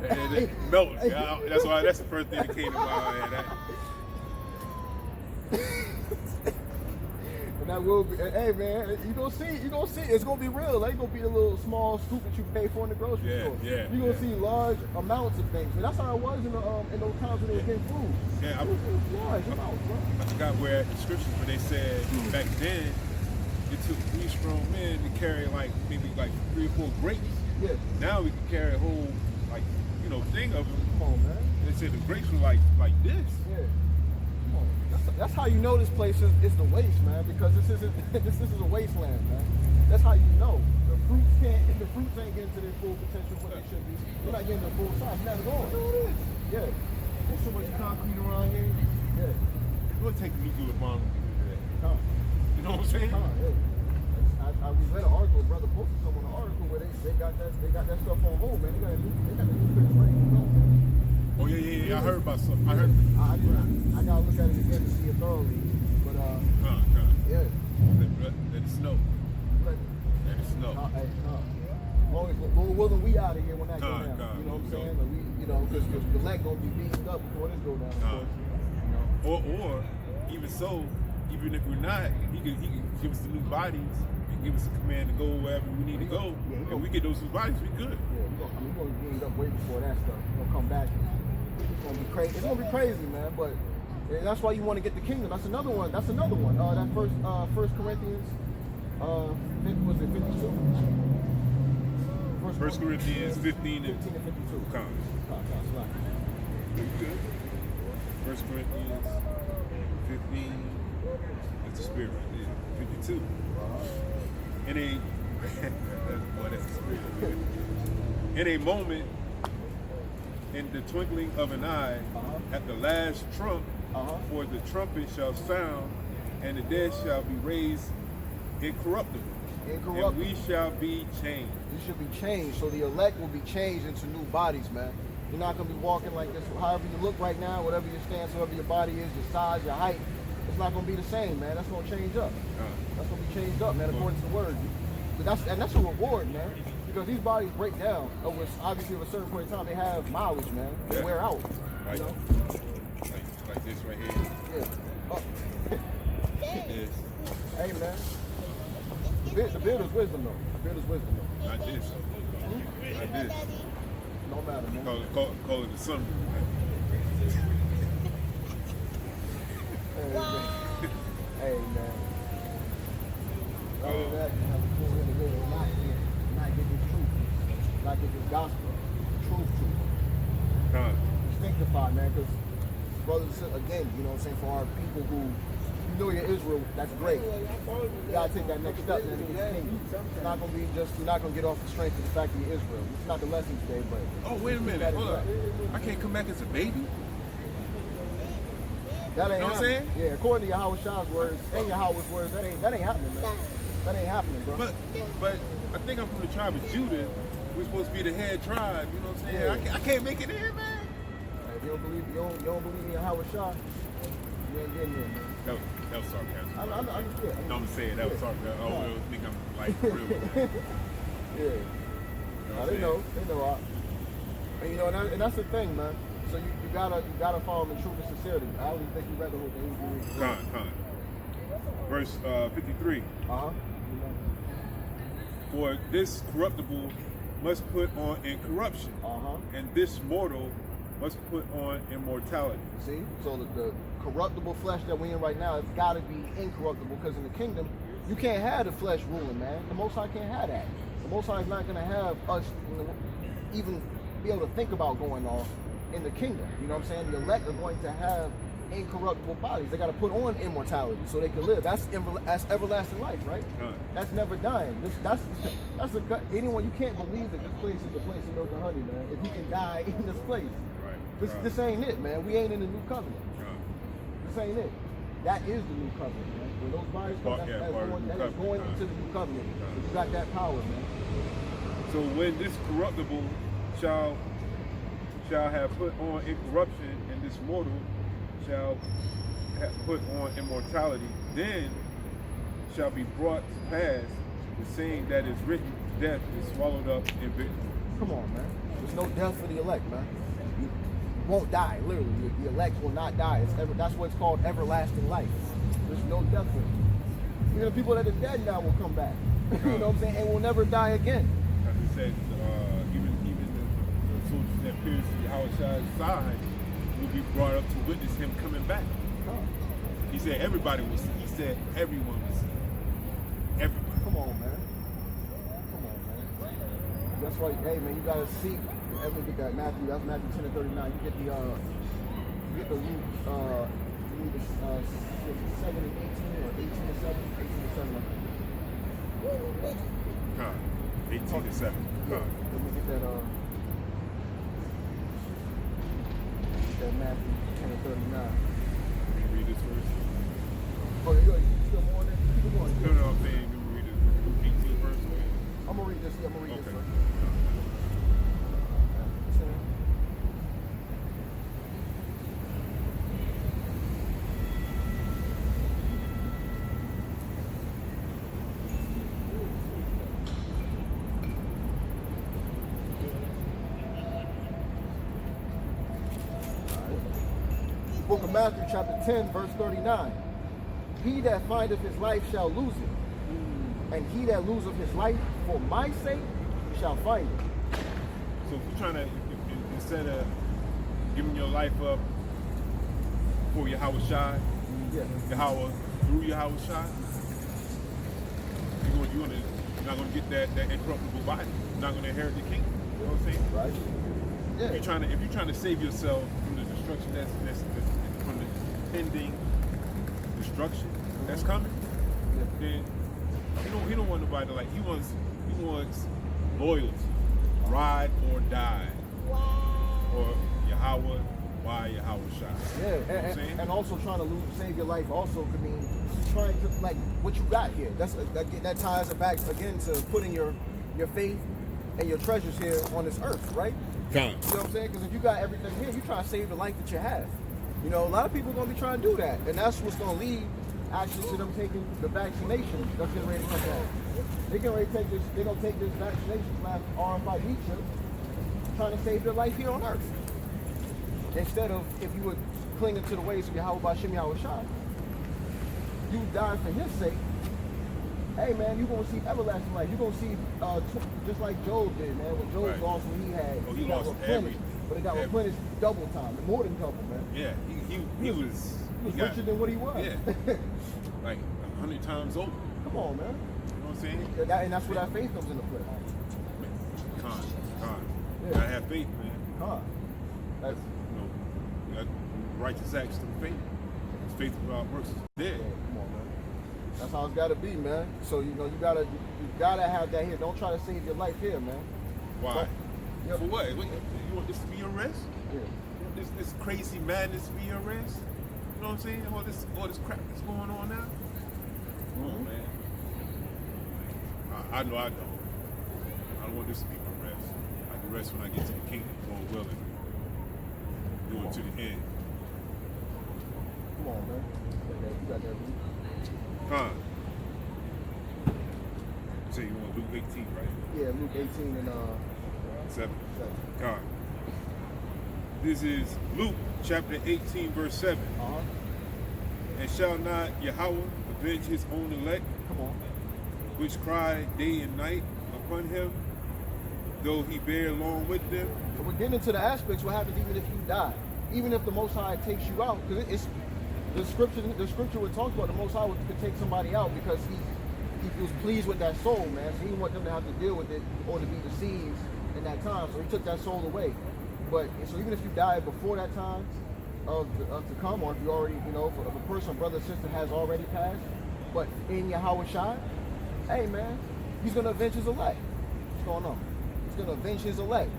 And it melted. That's the first thing that came to mind. And that will be, hey man, you gonna see, it's gonna be real. It ain't gonna be the little small scoop that you pay for in the grocery store. Yeah, you're gonna see large amounts of things. And that's how it was in those times when they were getting food. Yeah, it was large amounts, bro. I forgot where the scriptures where they said back then it took 3 strong men to carry maybe 3 or 4 grapes. Yeah. Now we can carry a whole thing of them. Come on, man. And they said the grapes were like this. Yeah. Come on. That's how you know this place is the waste, man. Because this is a wasteland, man. That's how you know the fruits ain't getting to their full potential what they should be. They're not getting their full size. Now they're going. Yeah. There's so much concrete around here. Yeah. It would take me to the bottom to do that. You know what I'm saying? Yeah. We read an article, brother posted someone an article where they got that stuff on hold, man. They got a new fish ready to go. Oh yeah. I heard about something. I heard. I gotta look at it again to see it thoroughly. But yeah. Let it snow. Let it snow. Hey, well, then we out of here when that goes down. You know what I'm saying? But because the leg gonna be beaten up before this go down. Of course. Or even so, even if we're not, he can give us the new bodies and give us a command to go wherever we need to go. And we get those new bodies, we good. Yeah, we're gonna be beaten up way before that stuff. We're gonna come back. It's gonna be crazy. It's gonna be crazy, man. But that's why you want to get the kingdom. That's another one. That First Corinthians, was it 52? First Corinthians 15 and 52. Good. First Corinthians 15. That's the spirit right there. 52. In that's the spirit. In a moment, in the twinkling of an eye, at the last trump, for the trumpet shall sound, and the dead shall be raised incorruptible. And we shall be changed. You should be changed. So the elect will be changed into new bodies, man. You're not going to be walking like this. However you look right now, whatever your stance, whatever your body is, your size, your height, it's not going to be the same, man. That's going to change up. That's going to be changed up, man, according to the word. But that's a reward, man. Because these bodies break down. Obviously, at a certain point in time, they have mileage, man. They wear out. Like, you know? like this right here. Yeah. This. Hey, man. The builder's wisdom, though. The builder's wisdom, though. Not this. Not this. No matter, man. Call it the sun. Hey, man. Other than that, you have to pull in the middle and not get this truth. Not get this gospel. Truth. Sanctified, man, because brothers and sisters, again, you know what I'm saying, for our people who, you know you're Israel, that's great. You gotta take that next step, man, to get the kingdom. It's not gonna be you're not gonna get off the strength of the fact that you're Israel. It's not the lesson today, but. Oh, wait a minute. Hold up. I can't come back as a baby? That ain't you know what I'm saying? Yeah, according to Yahawah's words and Yahweh's words, that ain't happening, man. That ain't happening, bro. But I think I'm from the tribe of Judah. We're supposed to be the head tribe. You know what I'm saying? Yeah. I can't make it in, man. If you don't believe in Yahawah, you ain't getting in, man. That was sarcasm. I'm No, I'm saying that was sarcasm. I don't think I'm like real. Yeah. They know. And you know, and that's the thing, man. So you gotta follow them in truth and sincerity. I don't even think you read the whole thing. Con. Verse 53. For this corruptible must put on incorruption, and this mortal must put on immortality. See? So the corruptible flesh that we're in right now, it's got to be incorruptible, because in the kingdom, you can't have the flesh ruling, man. The Most High can't have that. The Most High is not going to have us even be able to think about going off in the kingdom. You know what I'm saying? The elect are going to have incorruptible bodies. They got to put on immortality so they can live. That's everlasting life, right? That's never dying. Anyone, you can't believe that this place is the place of milk and honey, man. If you can die in this place. This ain't it, man. We ain't in the new covenant. This ain't it. That is the new covenant, man. When those bodies come, that is going into the new covenant. You got that power, man. So when this corruptible shall have put on incorruption, and this mortal shall have put on immortality. Then shall be brought to pass the saying that is written, death is swallowed up in victory. Come on, man. There's no death for the elect, man. You won't die, literally. The elect will not die. That's what's called everlasting life. There's no death for them. Even the people that are dead now will come back. You know what I'm saying? And will never die again. As I said, even the soldiers that pierced Yahawah's side will be brought up to witness him coming back. He said everybody will see. He said everyone will see. Everybody. Come on, man. Come on, man. That's why, hey, man, you gotta seek. Everyone get that Matthew. That's Matthew 10 and 39. You get the Luke. You need the 7 and 18 or 18 and 7. 18 and 7. I think. 18 to 7. Yeah. Let me get that. That Matthew 10 and 39. Let me read this verse. Oh, you still more than keep going. No, I'm saying let me read this Luke 18 verse. I'm gonna read this. Yeah, I'm gonna read this Okay. first. Book of Matthew, chapter 10, verse 39. He that findeth his life shall lose it, and he that loseth his life for my sake shall find it. So if you're trying to, instead of giving your life up for Yahawah, Yeah. Yahawah, through Yahawah, you're not gonna get that incorruptible body. You're not gonna inherit the kingdom. You know what I'm saying? Right. Yeah. If you're trying to save yourself from the destruction that's from the pending destruction that's coming, then he don't want nobody to he wants loyalty, ride or die, or Yahawah, why Yahawah shot. Yeah, and also trying to save your life also could mean trying to what you got here. That ties it back again to putting your faith and your treasures here on this earth, right? You know what I'm saying? Because if you got everything here, you trying to save the life that you have. You know, a lot of people are going to be trying to do that. And that's what's going to lead actually to them taking the vaccination that's getting ready to come out. They're getting ready to take this, they're going to take this vaccination slash RFID chip, trying to save their life here on earth. Instead of, if you were clinging to the ways of Yahawah Ba'Shem Yahweh Shai, you die for his sake. Hey man, you're gonna see everlasting life. You're gonna see just like Job did, man. When Job lost what he got replenished, but it got replenished double time, more than double, man. Yeah, he was richer than what he was. Yeah, like 100 times over. Come on, man. You know what I'm saying? And that's where that faith comes into play. Con. Yeah. You gotta have faith, man. That's You got righteous acts through faith. It's faith without works is dead. Come on, man. That's how it's gotta be, man. So you gotta have that here. Don't try to save your life here, man. Why? Yep. For what? You want this to be your rest? Yeah. You want this crazy madness to be your rest? You know what I'm saying? All this crap that's going on now? Come on, man. I know I don't. I don't want this to be my rest. I can rest when I get to the kingdom, going willing. Do it to the end. Come on, man. You got that. Huh? So you want Luke 18, right? Yeah, Luke 18 and 7. 7. God. This is Luke chapter 18, verse 7. And shall not Yahawah avenge his own elect, Come on. which cry day and night upon him, though he bear long with them? So we're getting into the aspects what happens even if you die. Even if the Most High takes you out, because it's the scripture would talk about the Most High could take somebody out because he was pleased with that soul, man. So he didn't want them to have to deal with it or to be deceived in that time. So he took that soul away. But so even if you die before that time of to come, or if you already, if a person, brother, sister has already passed, but in Yahawah Shai, hey man, he's gonna avenge his elect. What's going on? He's gonna avenge his elect.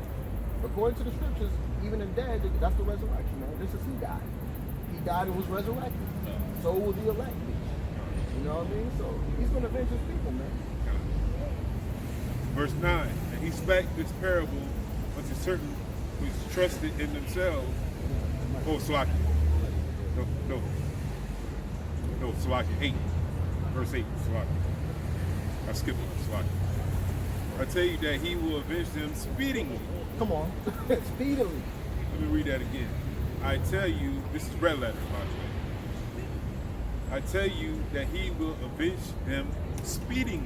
According to the scriptures, even in dead, that's the resurrection, man. This is he died. He died and was resurrected. So will the elect be. You know what I mean? So he's gonna avenge his people, man. Verse 9, and he spake this parable unto certain which trusted in themselves. Oh, Salaki. No, Salaki 8. Verse 8, Salaki. I skipped it, Salaki. I tell you that he will avenge them speedily. Come on. Speedily. Let me read that again. I tell you, this is red letter, by the way. I tell you that he will avenge them speedily.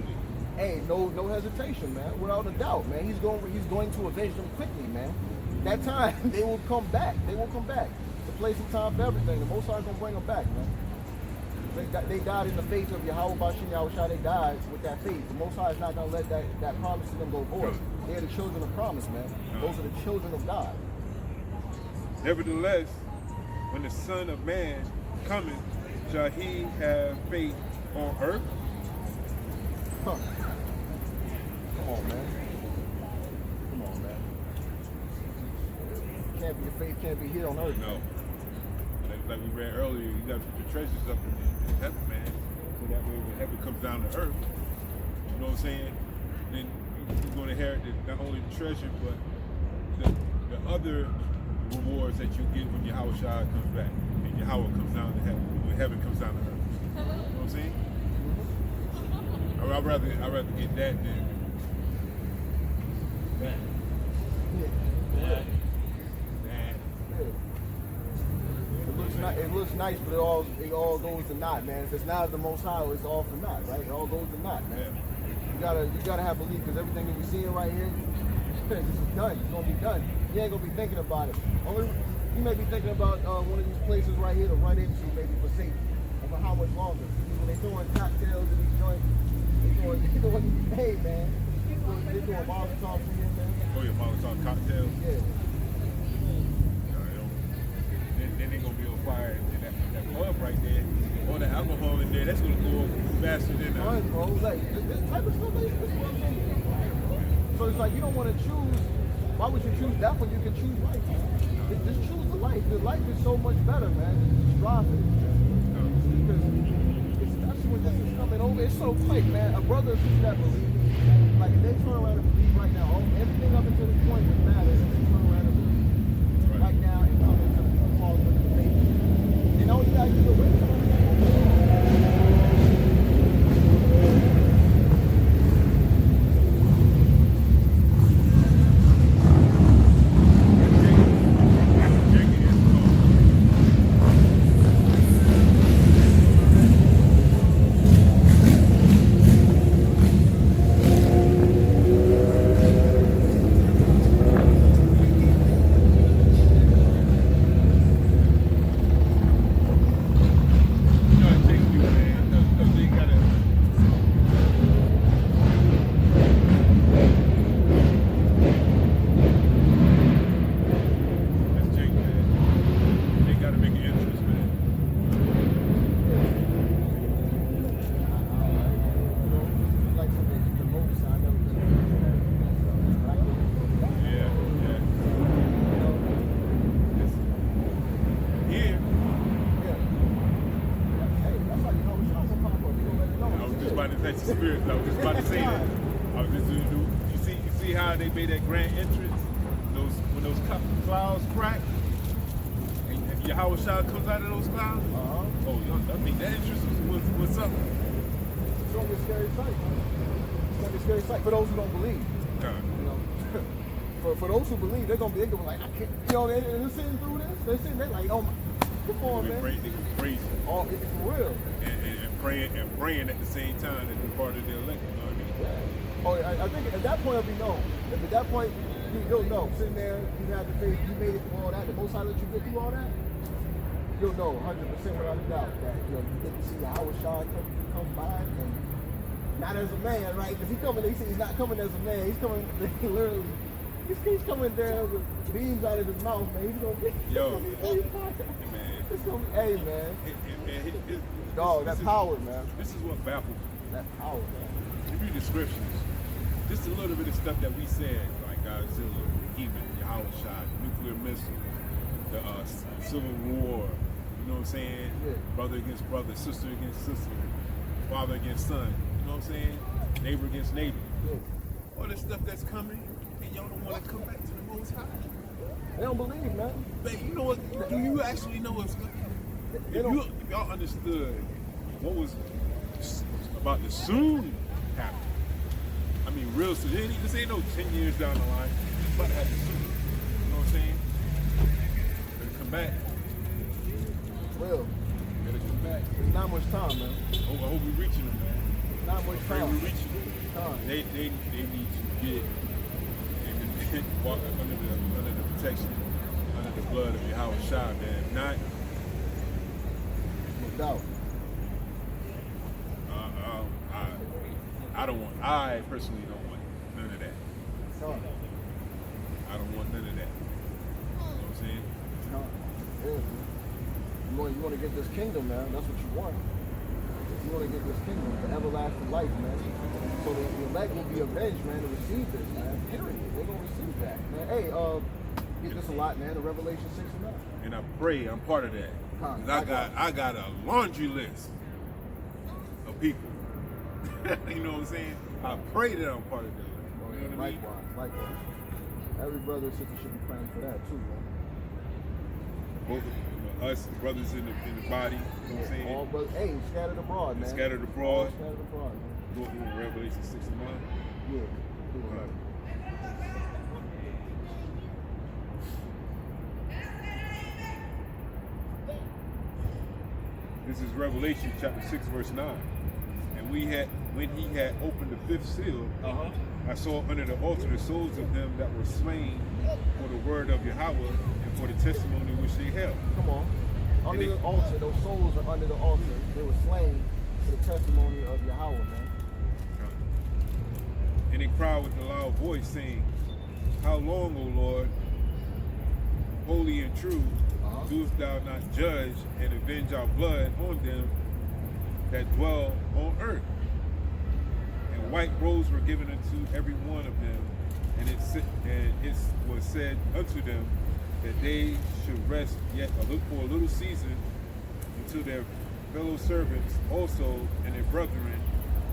Hey, no hesitation, man. Without a doubt, man. He's going to avenge them quickly, man. That time, they will come back. They will come back. The place and time for everything. The Most High is going to bring them back, man. They died in the faith of Yahawah Bashim Yahushua. They died with that faith. The Most High is not going to let that promise to them go void. They are the children of promise, man. Those are the children of God. Nevertheless, when the Son of Man cometh, shall he have faith on earth? Huh. Come on, man. Come on, man. Your faith can't be here on earth. No. Like we read earlier, you got to put your treasures up in heaven, man. So that way when heaven comes down to earth, you know what I'm saying? Then you're going to inherit not only the treasure, but the other rewards that you get when Yahawah Shai comes back and Yahweh comes down to heaven, when heaven comes down to earth. You know what I'm saying? I'd rather get that than that. Yeah. It looks nice, but it all goes to naught, man. If it's not of the Most High, it's all for naught, right? It all goes to naught, man. Yeah. You gotta have belief, because everything that we're seeing right here, this is done. It's gonna be done. You ain't gonna be thinking about it. You may be thinking about one of these places right here to run into, maybe for safety. And for how much longer? When they throwing cocktails in these joints, they doing, hey man, they doing Molotov for you, man. Oh yeah, Molotov cocktails. Yeah. Then they're gonna be on fire in that club right there. All the alcohol in there, that's gonna go faster than Right, bro. Like this type of stuff, like this what I'm saying. So it's like you don't want to choose. Why would you choose that when you can choose life? Just choose the life. The life is so much better, man. Just strive for it. Because especially when this is coming over, it's so quick, man. A brother or sister that believes, like if they turn around and believe right now, everything up until this point that matters, if they turn around and believe right now and come into the falls of the faith. And all you gotta do is wait. Spirit. I was just about to say that. You see how they made that grand entrance? When those clouds crack, and Yahawah Shai comes out of those clouds. Oh, I mean that entrance was something. It's gonna be a scary sight. It's gonna be a scary sight for those who don't believe. You know, for those who believe, they're gonna be like, I can't. You know, they're sitting through this. They're sitting there like, oh my, come on, man. They go crazy. Oh, it's for real. And praying at the same time that they're part of the elect. You know what I mean? Oh, I think at that point it'll be known. If at that point you'll know. Sitting there, you have the faith, you made it through all that. The Most High let you get through all that. You'll know 100% without a doubt that you get to see Yahawah Shai come by, and not as a man, right? Because he's not coming as a man. He's coming literally. He's coming there with beams out of his mouth, man. He's gonna get. It's gonna be, hey, man. Dog, that power, man. This is what baffles me. That power, man. You read the scriptures. Just a little bit of stuff that we said, like Godzilla, even Yahawah Shai, nuclear missile, the Civil War. You know what I'm saying? Yeah. Brother against brother, sister against sister, father against son. You know what I'm saying? Neighbor against neighbor. Yeah. All this stuff that's coming, and y'all don't want to come back to the the Most High. They don't believe, man. But you know what? Do you actually know what's good? They If don't. y'all understood what was about to soon happen, I mean, real soon. This ain't no 10 years down the line. It's about to happen soon. You know what I'm saying? Better come back. Real. Better come back. There's not much time, man. I hope we're reaching them, man. Not much Pray time. we're reaching them. Time. They need to get and walk under the protection, under the blood of Yahawah Shah, man. If not, No doubt. I personally don't want none of that. Time. I don't want none of that. You know what I'm saying? Time. Yeah. You want to get this kingdom, man. That's what you want. You want to get this kingdom, the everlasting life, man. So the elect will be avenged, man, to receive this, man. Period. They're going to receive that, man. Hey, get this a lot, man. The Revelation 6 and 9. And I pray I'm part of that. 'Cause I got a laundry list of people. You know what I'm saying? I pray that I'm part of that. You know what I mean? Likewise. Every brother and sister should be praying for that, too, man. Both of us, brothers in the body, you know what I'm saying? All brothers, hey, scattered abroad, man. Scattered All abroad. scattered abroad, man. Go through Revelation 6 and 9. Yeah. Do it, man. This is Revelation chapter 6, verse 9. And when he had opened the fifth seal, I saw under the altar the souls of them that were slain for the word of Yahawah and for the testimony which they held. Come on. Under the altar, those souls are under the altar. They were slain for the testimony of Yahawah, man. And they cried with a loud voice, saying, How long, O Lord, holy and true, doest thou not judge and avenge our blood on them that dwell on earth? And white robes were given unto every one of them, and it was said unto them that they should rest yet for a little season until their fellow servants also and their brethren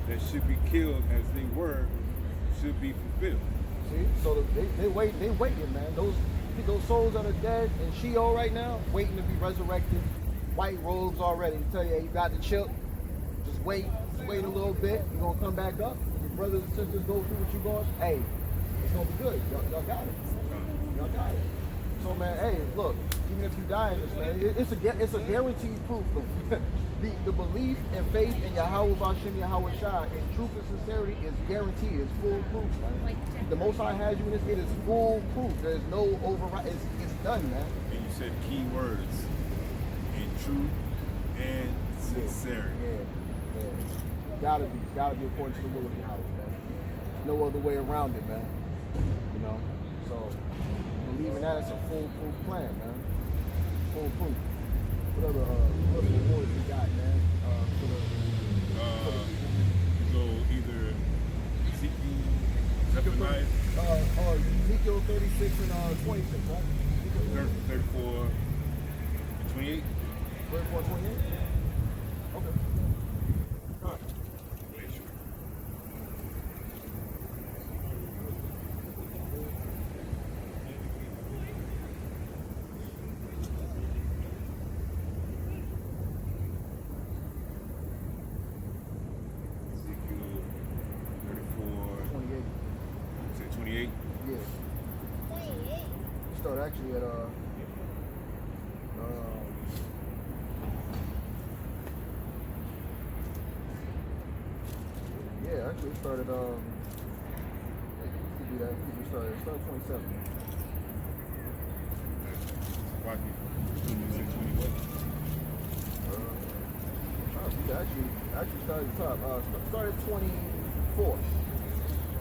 that should be killed as they were should be fulfilled. See, so they waiting, man. Those souls that are dead in Sheol right now, waiting to be resurrected. White robes already. Tell you, hey, you got the chip. Just wait a little bit. You're gonna come back up. Your brothers and sisters go through what you going. Hey, it's gonna be good. Y'all got it. Y'all got it. So man, hey, look, even if you die in this, man, it's a guaranteed proof. The belief and faith in Yahawah Bashim Yahawah Shah in truth and sincerity is guaranteed. It's full proof, man. The Most High has you in this. It is full proof. There's no override. It's done, man. And you said key words: in truth and sincerity. Yeah. Gotta be according to the will of Yahawah, man. No other way around it, man. You know. So believing that it's a full proof plan, man. Full proof. What other rewards we got, man? For the So either Ezekiel, Zephaniah, Ezekiel 36 and 26, right? 34, 28. 34 and 28? Okay. All right. Make sure. Ezekiel 34, 28. say 28. Yeah. Start actually at yeah, actually it started you could do that. You could start 27. Why say 20 what? Actually started at the top. Started 24.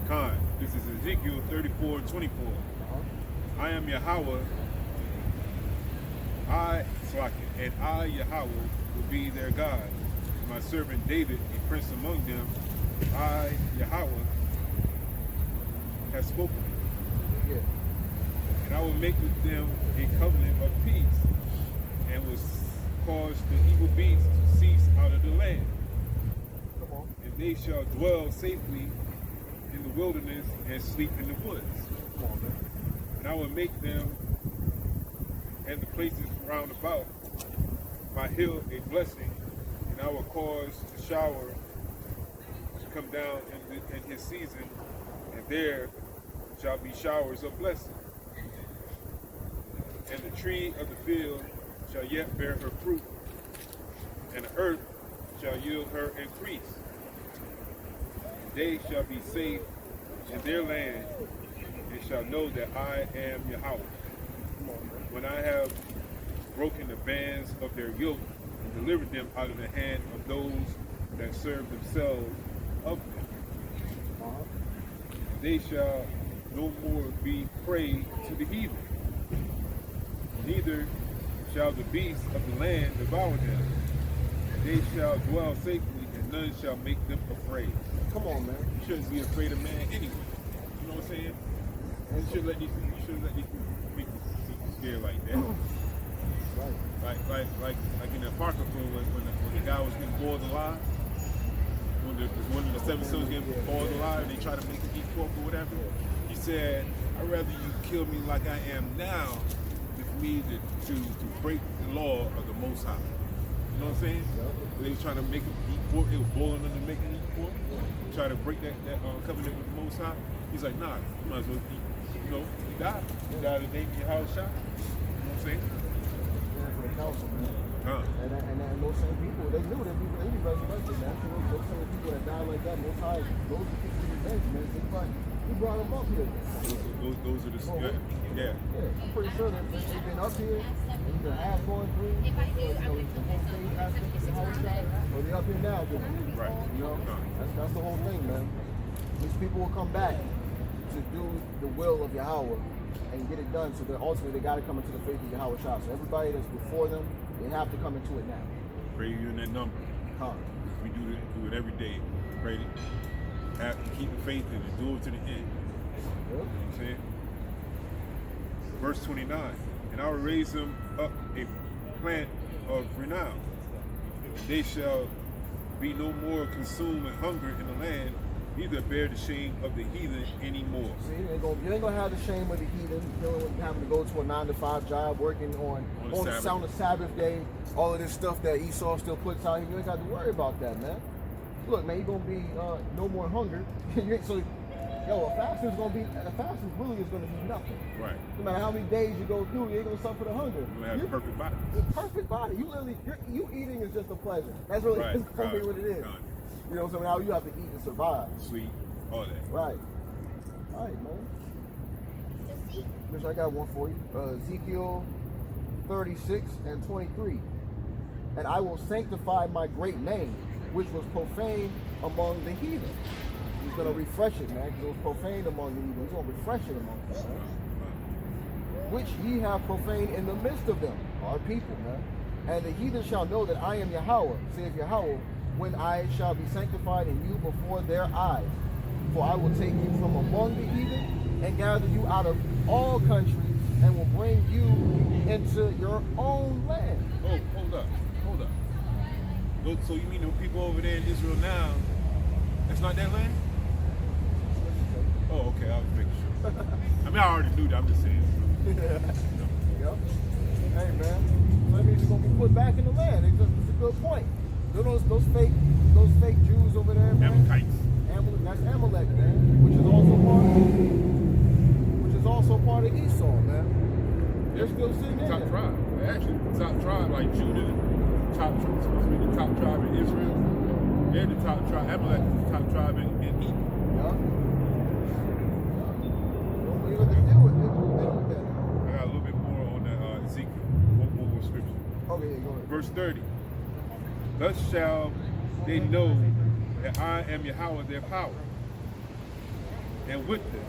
Khan, this is Ezekiel 34, 24. I am Yahawah, and I, Yahawah, will be their God. My servant David, a prince among them, I, Yahawah, have spoken. Yeah. And I will make with them a covenant of peace, and will cause the evil beasts to cease out of the land. Come on. And they shall dwell safely in the wilderness and sleep in the woods. Come on, man. And I will make them and the places round about my hill a blessing, and I will cause the shower to come down in his season, and there shall be showers of blessing. And the tree of the field shall yet bear her fruit, and the earth shall yield her increase. They shall be safe in their land, and shall know that I am Yahawah. When I have broken the bands of their yoke and delivered them out of the hand of those that serve themselves of them. They shall no more be prey to the heathen, neither shall the beasts of the land devour them. They shall dwell safely, and none shall make them afraid. Come on, man. You shouldn't be afraid of man anyway. You know what I'm saying? You shouldn't let these people make you scared like that. Right. Like in the Apocrypha when the guy was getting boiled alive, when the seven sons getting boiled alive and they try to make him eat pork or whatever, he said, I'd rather you kill me like I am now than for me to break the law of the Most High. You know what I'm saying? They was trying to make him eat pork, they were boiling him to make him eat pork, try to break that covenant with the Most High. He's like, nah, you might as well eat. You know, he died. He died in the name of Yahawah. You know what I'm saying? For the council, man. And those same people, they knew that people, they be resurrected, man. So those same people that died like that, most high, those are people who revenge, man. He brought them up here. those are the yeah. I'm pretty sure that they've been up here, and either have gone through, the whole thing aspect of the house side, or they're up here now doing it. Right. You know? That's the whole thing, man. These people will come back to do the will of Yahawah and get it done. So that ultimately they got to come into the faith of Yahawah. So everybody that's before them, they have to come into it now. Pray you in that number. We do it every day. Pray to keep the faith and endure to the end. You know what I'm saying? Verse 29. And I will raise them up a plant of renown. They shall be no more consumed with hunger in the land, neither bear the shame of the heathen anymore. See, you ain't gonna have the shame of the heathen, dealing with having to go to a 9-to-5 job, working on the Sabbath day, all of this stuff that Esau still puts out here. You ain't got to worry about that, man. Look, man, you're gonna be no more hunger. A fast really is gonna be nothing. Right. No matter how many days you go through, you ain't gonna suffer the hunger. You're gonna have a perfect body. The perfect body. You eating is just a pleasure. That's really right. what it is. You know, so now you have to eat to survive. Sleep, all that. Right. All right, man. Which I got one for you. Ezekiel 36 and 23. And I will sanctify my great name, which was profane among the heathen. He's going to refresh it, man, because it was profaned among the heathen. He's going to refresh it among them, man. Which ye have profaned in the midst of them, our people, man. And the heathen shall know that I am Yahawah, saith Yahawah, when I shall be sanctified in you before their eyes. For I will take you from among the heathen and gather you out of all countries and will bring you into your own land. Oh, hold up. So you mean the people over there in Israel now, that's not their land? Oh, okay, I was making sure. I mean, I already knew that, I'm just saying. Yep. Hey, man, so that means you're going to be put back in the land. It's a good point. Those fake Jews over there, man. Amalekites. That's Amalek, man, which is also part of Esau, man. They're still sitting in top there. tribe. They're actually the top tribe, like Judah, supposed to be the top tribe in Israel. They're the top tribe. Amalek is the top tribe in Edom. Yeah. Don't believe what they do with that. I got a little bit more on the Ezekiel. One more scripture. Okay, yeah, go ahead. Verse 30. Thus shall they know that I am Yahawah their power, and with them,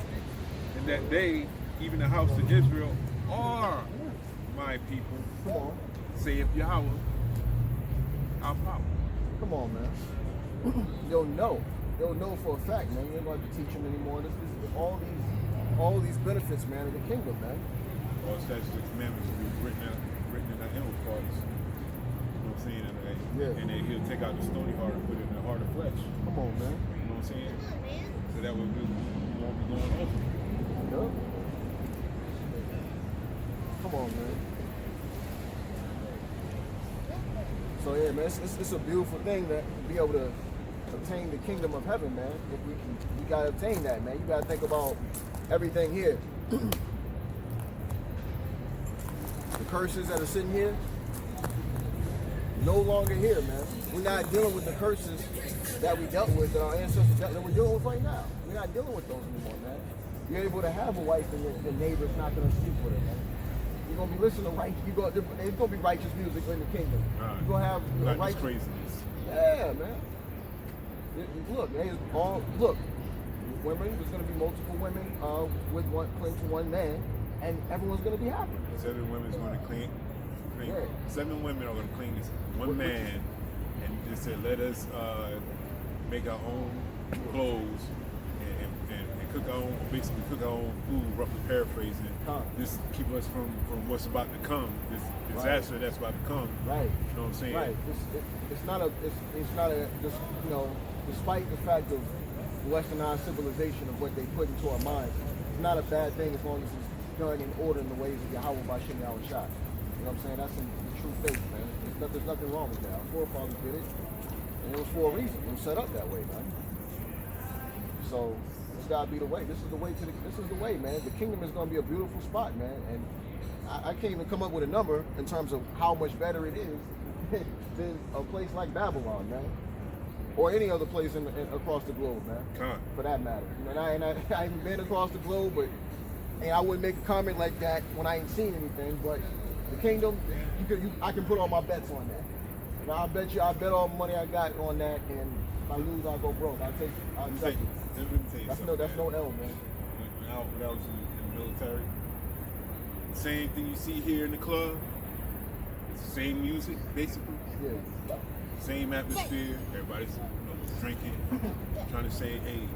and that they, even the house of Israel, are my people, Come on. saith Yahawah, our power. Come on, man. They'll know for a fact, man. You ain't going to teach them anymore. This is all these benefits, man, of the kingdom, man. All statutes and commandments will be written in our inward parts. You know what I'm saying? And then he'll take out the stony heart and put it in the heart of flesh. Come on, man. You know what I'm saying? So that way we won't be going over. Yep. Come on, man. So yeah, man, it's a beautiful thing to be able to obtain the kingdom of heaven, man. If we gotta obtain that, man. You gotta think about everything here. The curses that are sitting here, no longer here, man. We're not dealing with the curses that we dealt with, that our ancestors dealt, that we're dealing with right now. We're not dealing with those anymore, man. You're able to have a wife and your neighbor's not gonna sleep with her, man. You're gonna be listening to it's gonna be righteous music in the kingdom. You're gonna have righteous craziness. Yeah, man. Look, man, look. Women, there's gonna be multiple women with cling to one man, and everyone's gonna be happy. 7 women's going to cling. Yeah. 7 women are going to cling to one man, and just said, let us make our own clothes and cook our own, basically cook our own food, roughly paraphrasing. Just keep us from what's about to come, this disaster that's about to come. Right. You know what I'm saying? Right. It's not just, you know, despite the fact of westernized civilization of what they put into our minds, it's not a bad thing as long as it's done in order in the ways of Yahawah by Shem Yahweh Shai. You know what I'm saying? That's the true faith, man. There's nothing wrong with that. Our forefathers did it, and it was for a reason. It was set up that way, man. So this gotta be the way. This is the way man. The kingdom is gonna be a beautiful spot, man. And I can't even come up with a number in terms of how much better it is than a place like Babylon, man. Or any other place across the globe, man. For that matter. You know, I haven't been across the globe, but I wouldn't make a comment like that when I ain't seen anything. But the kingdom, I can put all my bets on that. And I bet all the money I got on that, and if I lose, I'll go broke. I'll take it. That's no L, man. When I was in the military, the same thing you see here in the club, it's the same music, basically. Yeah. Same atmosphere. Everybody's drinking, trying to say, hey,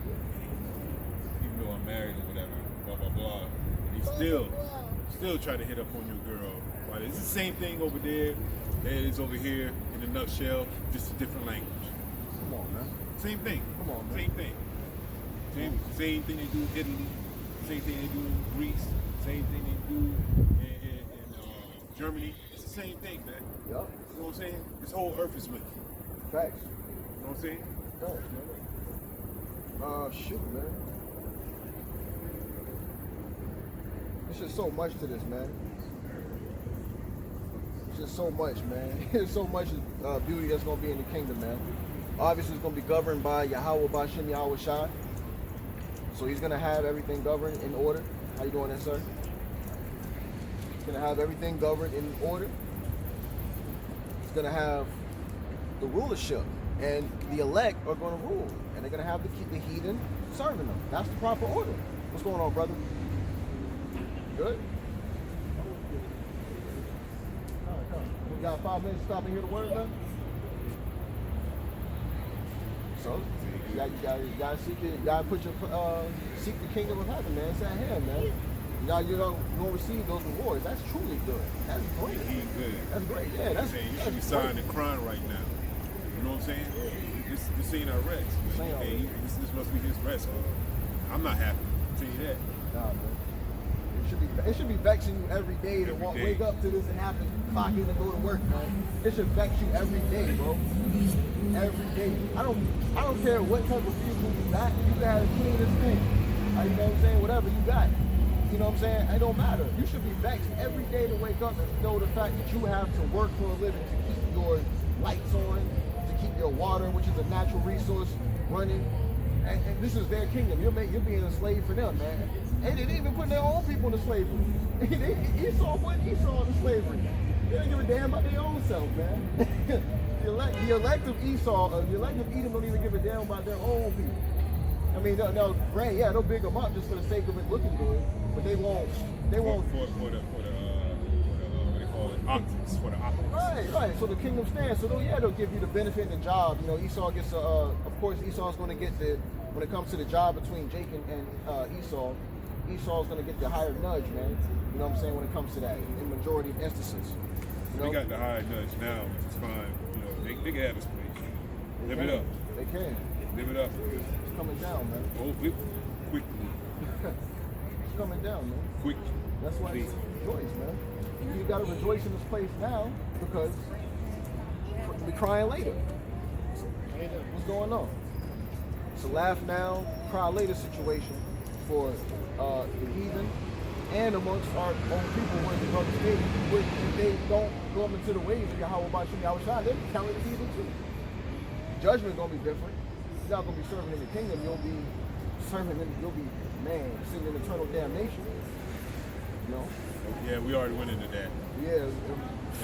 even though I'm married or whatever, blah blah blah. They still try to hit up on your girl. But it's the same thing over there that it is over here in a nutshell, just a different language. Come on, man. Same thing. Come on, man. Same thing. Same thing they do in Italy. Same thing they do in Greece. Same thing they do in Germany. It's the same thing, man. Yep. You know what I'm saying? This whole earth is with you. Facts. You know what I'm saying? Facts, man. Shoot, man. There's just so much to this, man. There's just so much, man. There's so much beauty that's going to be in the kingdom, man. Obviously, it's going to be governed by Yahawah by Shem Yahweh Shai. So he's going to have everything governed in order. How you doing there, sir? He's going to have everything governed in order. He's going to have the rulership, and the elect are going to rule, and they're going to have to keep the heathen serving them. That's the proper order. What's going on, brother? Good? We got 5 minutes to stop and hear the word, man? So, you gotta seek the kingdom of heaven, man. It's at hand, man. Now you're gonna receive those rewards. That's truly good. That's great. He's good. That's great. Yeah, that's saying you should be signing the Quran right now. You know what I'm saying? This ain't our rest. Hey, this must be his rest. I'm not happy. I'll tell you that. Nah, man. It should be vexing you every day to wake up to this and have to clock in and go to work, man. It should vex you every day, bro. Every day. I don't care what type of people you got. You got the cleanest thing. You know what I'm saying? Whatever you got. You know what I'm saying? It don't matter. You should be vexed every day to wake up and know the fact that you have to work for a living to keep your lights on, to keep your water, which is a natural resource, running. And this is their kingdom. You're being a slave for them, man. And they didn't even put their own people into slavery. Esau put Esau into slavery. They don't give a damn about their own self, man. The elect of Esau, the elect of Edom don't even give a damn about their own people. I mean, they'll big them up just for the sake of it looking good, but they won't. For the what they call it, optics, for the optics. Right. So the kingdom stands. So they'll give you the benefit in the job. You know, Esau gets of course Esau's going to get when it comes to the job between Jacob and Esau's going to get the higher nudge, man. You know what I'm saying, when it comes to that, in majority of instances. You know? They got the higher nudge now, which is fine. You know, they can have this place. Live it up. They can. Live it up. It's coming down, man. Oh, quickly. It's coming down, man. Quickly. That's why rejoice, man. You got to rejoice in this place now because we'll be crying later. What's going on? It's a laugh now, cry later situation for the heathen and amongst our own people when the brothers if they don't go up into the ways of Yahawah Bashim Yahushua, they count it as heathen too. Judgment gonna be different. You're not gonna be serving in the kingdom. You'll be serving in. You'll be sitting in eternal damnation. You know. Yeah, we already went into that. Yeah.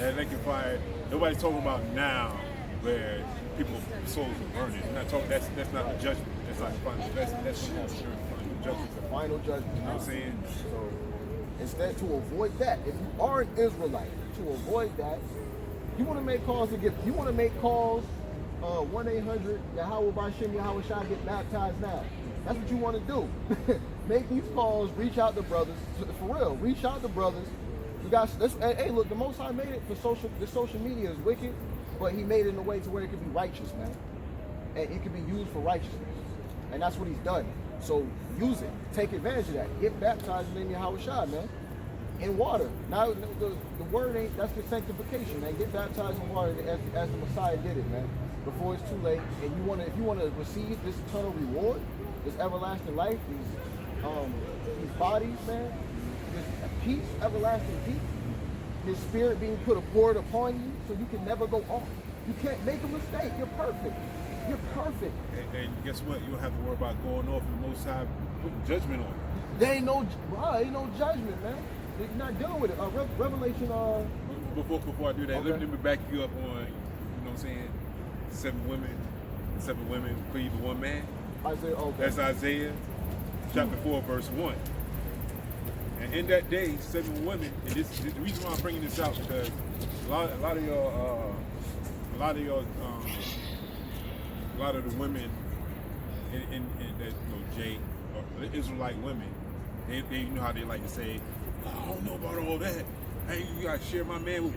And they can find. Nobody's talking about now where people's souls are burning. We're not talking. That's not the judgment. That's not the final. That's the final judgment. The final judgment. You know what I'm saying? So instead, to avoid that, if you are an Israelite, to avoid that, you want to make calls to get. You want to make calls. 1-800 Yahawah Bashim Yahushua, get baptized now. That's what you want to do. Make these calls, reach out to brothers. For real, reach out to brothers. You guys, hey, look, the Most High made it for social. The social media is wicked, but He made it in a way to where it can be righteous, man, and it can be used for righteousness, and that's what He's done. So use it, take advantage of that. Get baptized in the name of Yahushua, man, in water. Now the word ain't. That's the sanctification, man. Get baptized in water as the Messiah did it, man. Before it's too late, and if you want to receive this eternal reward, this everlasting life, these bodies, man, this peace, everlasting peace, His Spirit being poured upon you, so you can never go off. You can't make a mistake. You're perfect. You're perfect. And guess what? You don't have to worry about going off and the Most High putting judgment on you. There ain't no judgment, man. You're not dealing with it. Revelation. Before I do that, Okay. let me back you up on. You know what I'm saying? 7 women plead to one man. Isaiah. Okay. That's Isaiah chapter 4, verse 1. And in that day, 7 women, and this the reason why I'm bringing this out because a lot of the women in that Jay or the Israelite women, they you know how they like to say, I don't know about all that. Hey, you gotta share my man with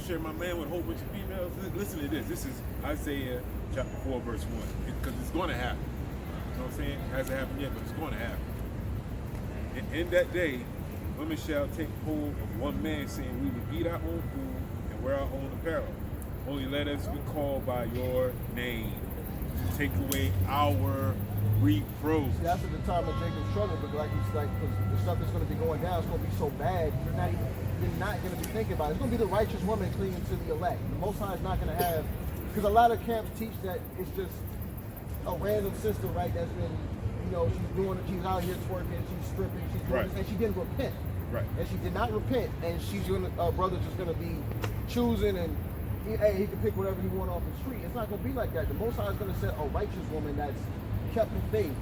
share my man with a whole bunch of females. Listen to this. This is Isaiah chapter 4, verse 1. Because it's gonna happen. You know what I'm saying? It hasn't happened yet, but it's gonna happen. In that day, women shall take hold of one man, saying, we will eat our own food and wear our own apparel. Only let us be called by your name to take away our reproach. See, that's at the time of Jacob's trouble, but because the stuff that's going to be going down is going to be so bad, you're not going to be thinking about it. It's going to be the righteous woman clinging to the elect. The Most High is not going to have, because a lot of camps teach that it's just a random sister, right? That's been, she's out here twerking, she's stripping, she's doing this, and she didn't repent. Right. And she did not repent, and she's going to, brother's just going to be choosing, and he can pick whatever he wants off the street. It's not going to be like that. The Most High is going to set a righteous woman that's kept in faith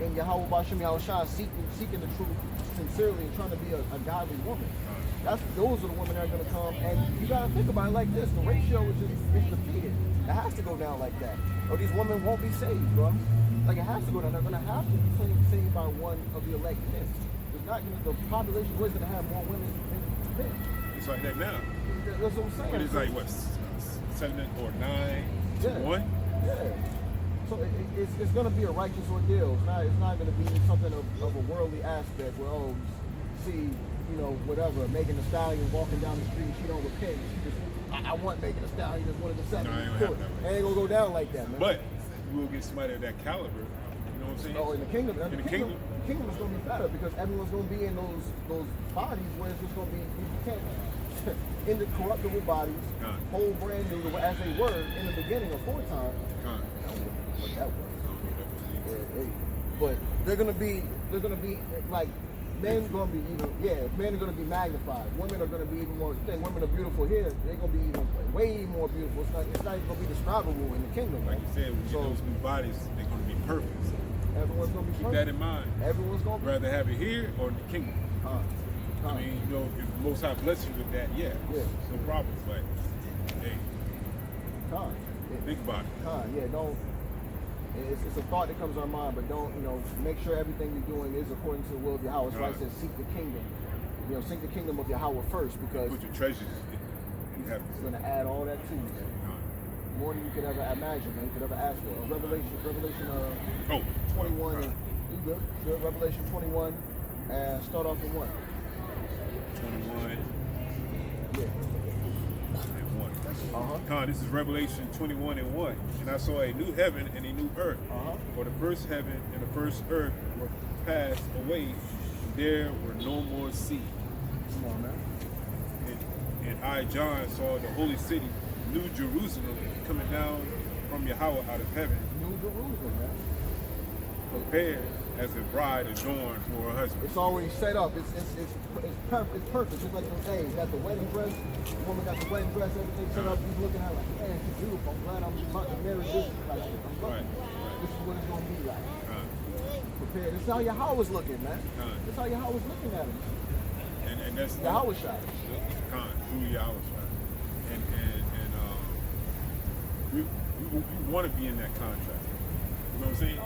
in Yahawah Bashim Yahushua, seeking the truth sincerely and trying to be a godly woman. Those are the women that are going to come, and you got to think about it like this: the ratio is defeated. It has to go down like that, or these women won't be saved, bro. Like it has to go down. They're going to have to be saved by one of the elect men. It's not going to. The population is going to have more women than men. It's like that now. That's what I'm saying. But it's like what, 7 or 9 to 1? Yeah. So it's going to be a righteous ordeal. It's not going to be something of a worldly aspect where, whatever, Megan Thee Stallion walking down the street, she don't repent. She just, I want Megan Thee Stallion as one of the 7. No, it ain't gonna happen that way. It ain't going to go down like that, man. But you will get somebody of that caliber. You know what I'm saying? Oh, in the kingdom. In the kingdom. The kingdom is going to be better because everyone's going to be in those bodies where it's just going to be, you can't, in the corruptible bodies, whole brand new, as they were in the beginning aforetime. But they're gonna be like men gonna be men are gonna be magnified. Women are gonna be even more. Women are beautiful here. They're gonna be even way more beautiful. It's not even gonna be describable in the kingdom. Like you said, when you get those new bodies, they're gonna be perfect. Everyone's gonna be Keep perfect. that in mind. Everyone's gonna be. Rather have it here or in the kingdom. I mean, if the Most High bless you with that, no problems. But hey, think about it. Don't. It's a thought that comes to our mind, but don't, make sure everything you're doing is according to the will of Yahawah. That's why it says seek the kingdom. Seek the kingdom of Yahawah first, because put your treasures in heaven. It's going to add all that to you, man. More than you could ever imagine, man. You could ever ask for. Revelation 21. You good? Revelation 21. Start off in what? 21 Yeah. and 1. Uh-huh. Con, this is Revelation 21 and 1. And I saw a new heaven and a new earth. Uh-huh. For the first heaven and the first earth were passed away, and there were no more sea. Come on, man. And I, John, saw the holy city, New Jerusalem, coming down from Yahawah out of heaven, New Jerusalem, man. prepared as a bride adorned for her husband. It's already set up. It's perfect. It's perfect. Just like those days. Got the wedding dress. The woman got the wedding dress. Everything set up. You looking at her like, man, she's beautiful. I'm glad I'm about to marry this. Like, I'm looking. This is what it's gonna be like. Prepared. This is how Yahawah's looking, man. This is how Yahawah's looking at him. And that's Yahawah shot. Con, through Yahawah shot. And we want to be in that contract. You know what I'm saying?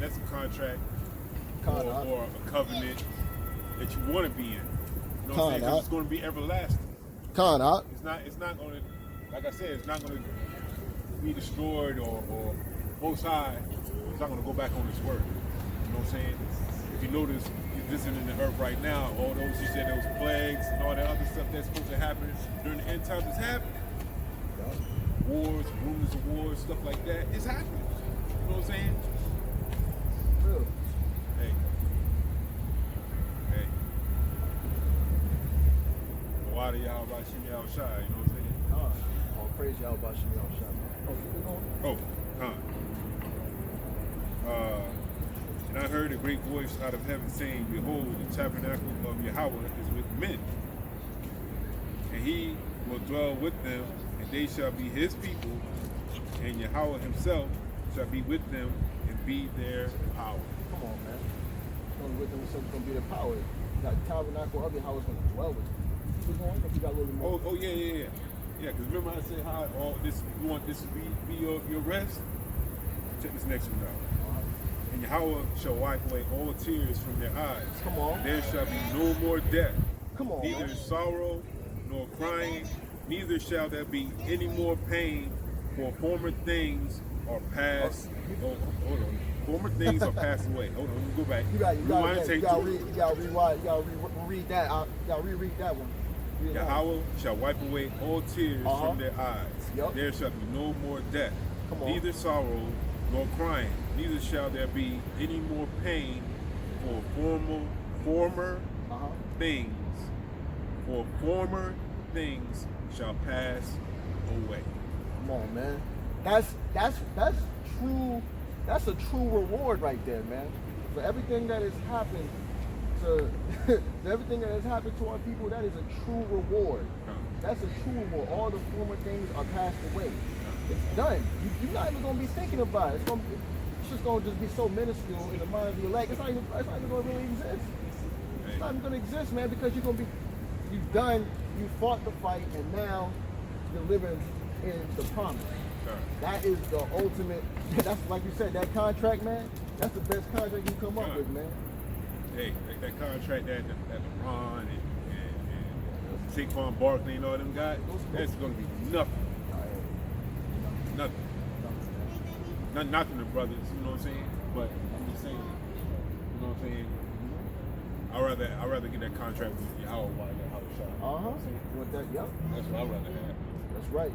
That's a contract or a covenant that you want to be in. You know what I'm saying? 'Cause it's going to be everlasting. It's not going to, like I said, it's not going to be destroyed or Most High. It's not going to go back on His word. You know what I'm saying? If you notice, you're visiting the earth right now. All those, you said, those plagues and all that other stuff that's supposed to happen during the end times is happening. Wars, rumors of wars, stuff like that, it's happening. You know what I'm saying? Real. Hey. Why do y'all about Shimmy Al Shai? You know what I'm saying? All praise y'all about Shimmy Al Shai. Oh, and I heard a great voice out of heaven saying, Behold, the tabernacle of Yahawah is with men, and He will dwell with them, and they shall be His people, and Yahawah Himself shall be with them and be their power. Come on, man. Going with them, so it's going to be their power. You got the tabernacle of Yahawah's going to dwell with them. Keep going, if you got a little bit more. Oh, yeah. Yeah, because remember I said how all this, you want this to be your rest? Check this next one out. And Yahawah shall wipe away all tears from their eyes. Come on. There shall be no more death. Come on. Neither sorrow nor crying, neither shall there be any more pain, for former things are passed. Hold on. Former things are passed away. Hold on, let me go back. You got to read that. You got to reread that one. Yahawah shall wipe away all tears from their eyes. Yep. There shall be no more death. Come on. Neither sorrow nor crying, neither shall there be any more pain, for former things. For former things shall pass away. Come on, man. That's true. That's a true reward right there, man. For everything that has happened to everything that has happened to our people, that is a true reward. That's a true reward. All the former things are passed away. It's done. You're not even gonna be thinking about it. It's just gonna just be so minuscule in the mind of the elect. It's not even gonna really exist. It's not even gonna exist, man, because you've done, you fought the fight, and now you're living in the promise. That is the ultimate. That's like you said, that contract, man. That's the best contract you come up with, man. Hey, that contract that LeBron and Saquon Barkley and all them got, that's gonna be nothing. Nothing. Nothing to brothers, you know what I'm saying? But I'm just saying, you know what I'm saying? I'd rather get that contract with Yahawah while Yahawah shot. You want that? Yep. That's what I'd rather have. That's right.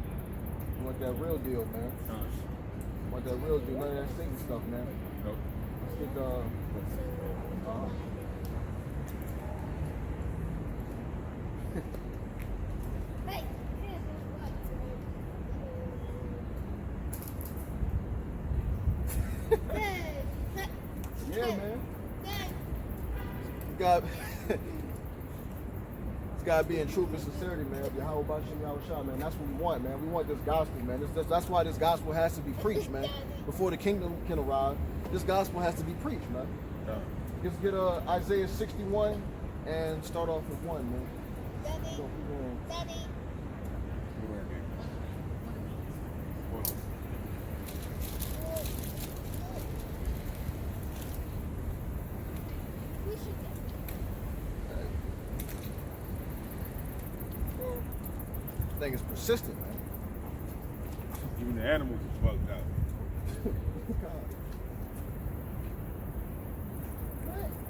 You want that real deal, man. You want that real deal. None of that Satan stuff, man. Nope. Let's get yeah, man. It's got to be in truth and sincerity, man. Yahawah Bashim Yahushua, man. That's what we want, man. We want this gospel, man. That's why this gospel has to be preached, man. Before the kingdom can arrive, this gospel has to be preached, man. Let's get Isaiah 61 and start off with 1, man. Daddy. I think it's persistent, man. Even the animals is bugged out.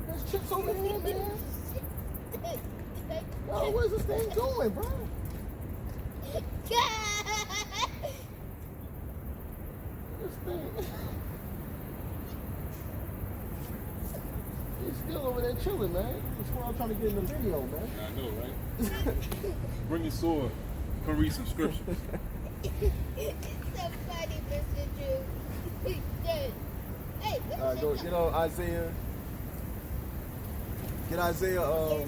There's chips over here, man. Oh, what is this thing doing, bro? This thing. He's still over there chilling, man. That's why I'm trying to get in the video, man. I know, right? Bring your sword. Come read some scriptures. It's so funny, Mr. Drew. Hey, All right, go get on Isaiah. Get Isaiah. Matter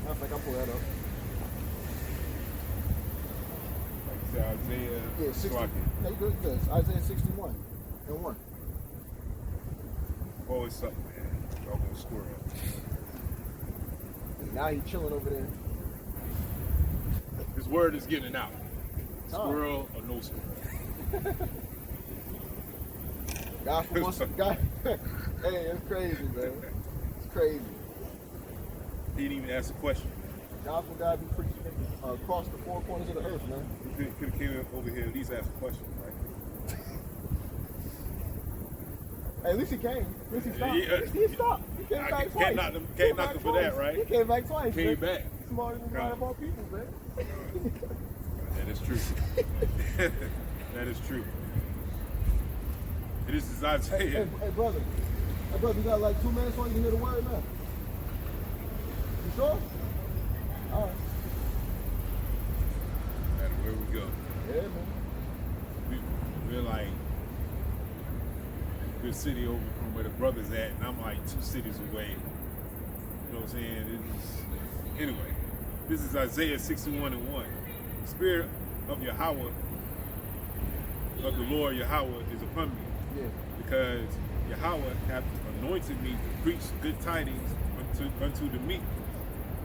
of fact, I'll pull that up. Like you said, Isaiah. Yeah, 60. Slocky. No, you good. Yes, Isaiah 61 and 1. Always something, man. Y'all gonna square up. Now he's chilling over there. His word is getting out. Squirrel or no squirrel. God for once, God. Hey, it's crazy, man. It's crazy. He didn't even ask a question. God for God be preaching across the four corners of the earth, man. He could have came over here at least asked a question, right? Hey, at least he came. At least he stopped. Yeah. At least he stopped. He came back twice. Can't knock him for that, right? He came back twice. Came man. back. Smarter than a lot of our people, man. That is true. That is true. This is Isaiah. Hey, brother. Hey, brother, you got like 2 minutes on you to hear the word now. You sure? All right. That's where we go. Yeah, man. We're like good city over from where the brother's at, and I'm like 2 cities away. You know what I'm saying? Anyway, this is Isaiah 61 and 1. The spirit of Yahawah, of the Lord Yahawah, is upon me. Yeah. Because Yahawah hath anointed me to preach good tidings unto the meek.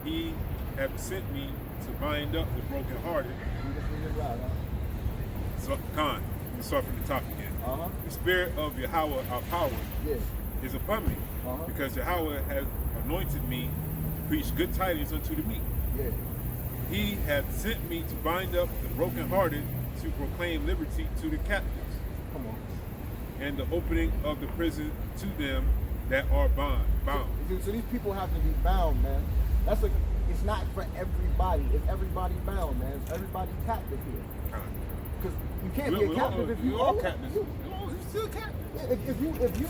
He hath sent me to bind up the brokenhearted. You just read it loud, huh? So, let me start from the top again. Uh-huh. The spirit of Yahawah, our power, Yeah. is upon me. Uh-huh. Because Yahawah has anointed me to preach good tidings unto the meek. Yeah. He hath sent me to bind up the brokenhearted, to proclaim liberty to the captives, Come on. and the opening of the prison to them that are bound. So these people have to be bound, man. That's like, it's not for everybody. It's everybody bound, man. It's everybody captive here. Because you can't be a captive if you all own captives. you. You're still captive. Yeah, if you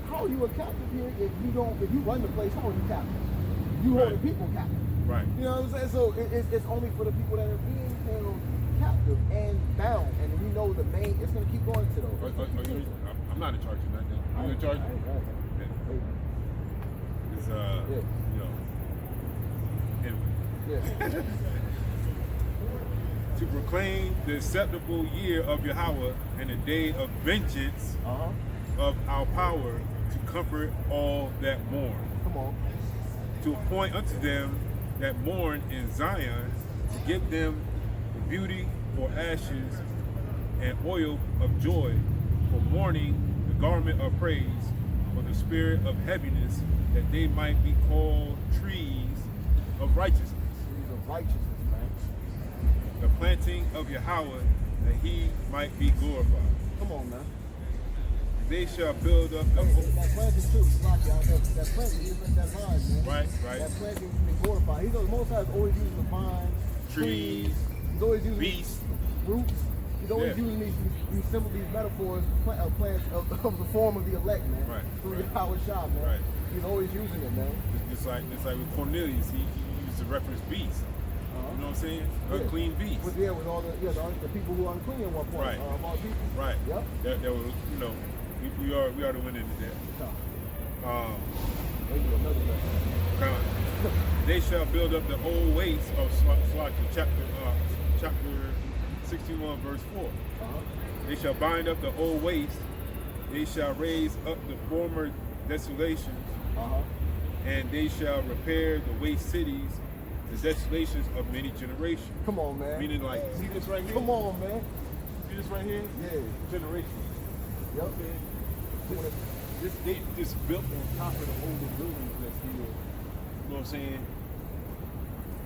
how are you a captive here if you run the place? How are you captive? You Right. holding people captive. Right. You know what I'm saying? So it's only for the people that are being held captive and bound, and we know the main. It's gonna keep going to those. I'm not in charge of nothing. I'm in charge. It's you know. Anyway. Yeah. To proclaim the acceptable year of Yahawah and the day of vengeance of our power, to comfort all that mourn. Come on. To appoint unto them that mourn in Zion, to give them beauty for ashes and oil of joy for mourning, the garment of praise for the spirit of heaviness, that they might be called trees of righteousness. Trees of righteousness, man. The planting of Yahawah, that he might be glorified. Come on, man. They shall build up the That planting too. That planting is that vine, man. Right. That planting can be glorified. He's the Most High is always using the vines, Trees, He's always using beasts. roots. He's always Yeah. using these metaphors, plants of the form of the elect, man. Right, Through right. Yahweh Shah, man. Right. He's always using it, man. It's like with Cornelius, he used to reference beasts. You know what I'm saying? Unclean beasts. With all the people who are unclean at one point. Right. All people. Right. Yep. That was, we already went into that. Maybe another lesson. They shall build up the old waste of Slaki, chapter 61, verse 4. They shall bind up the old waste. They shall raise up the former desolations, and they shall repair the waste cities, the desolations of many generations. Come on, man. Meaning, like, see this right here? Come on, man. See this right here? Yeah. Generations. Yep. They just built on top of the older buildings that's here. You know what I'm saying?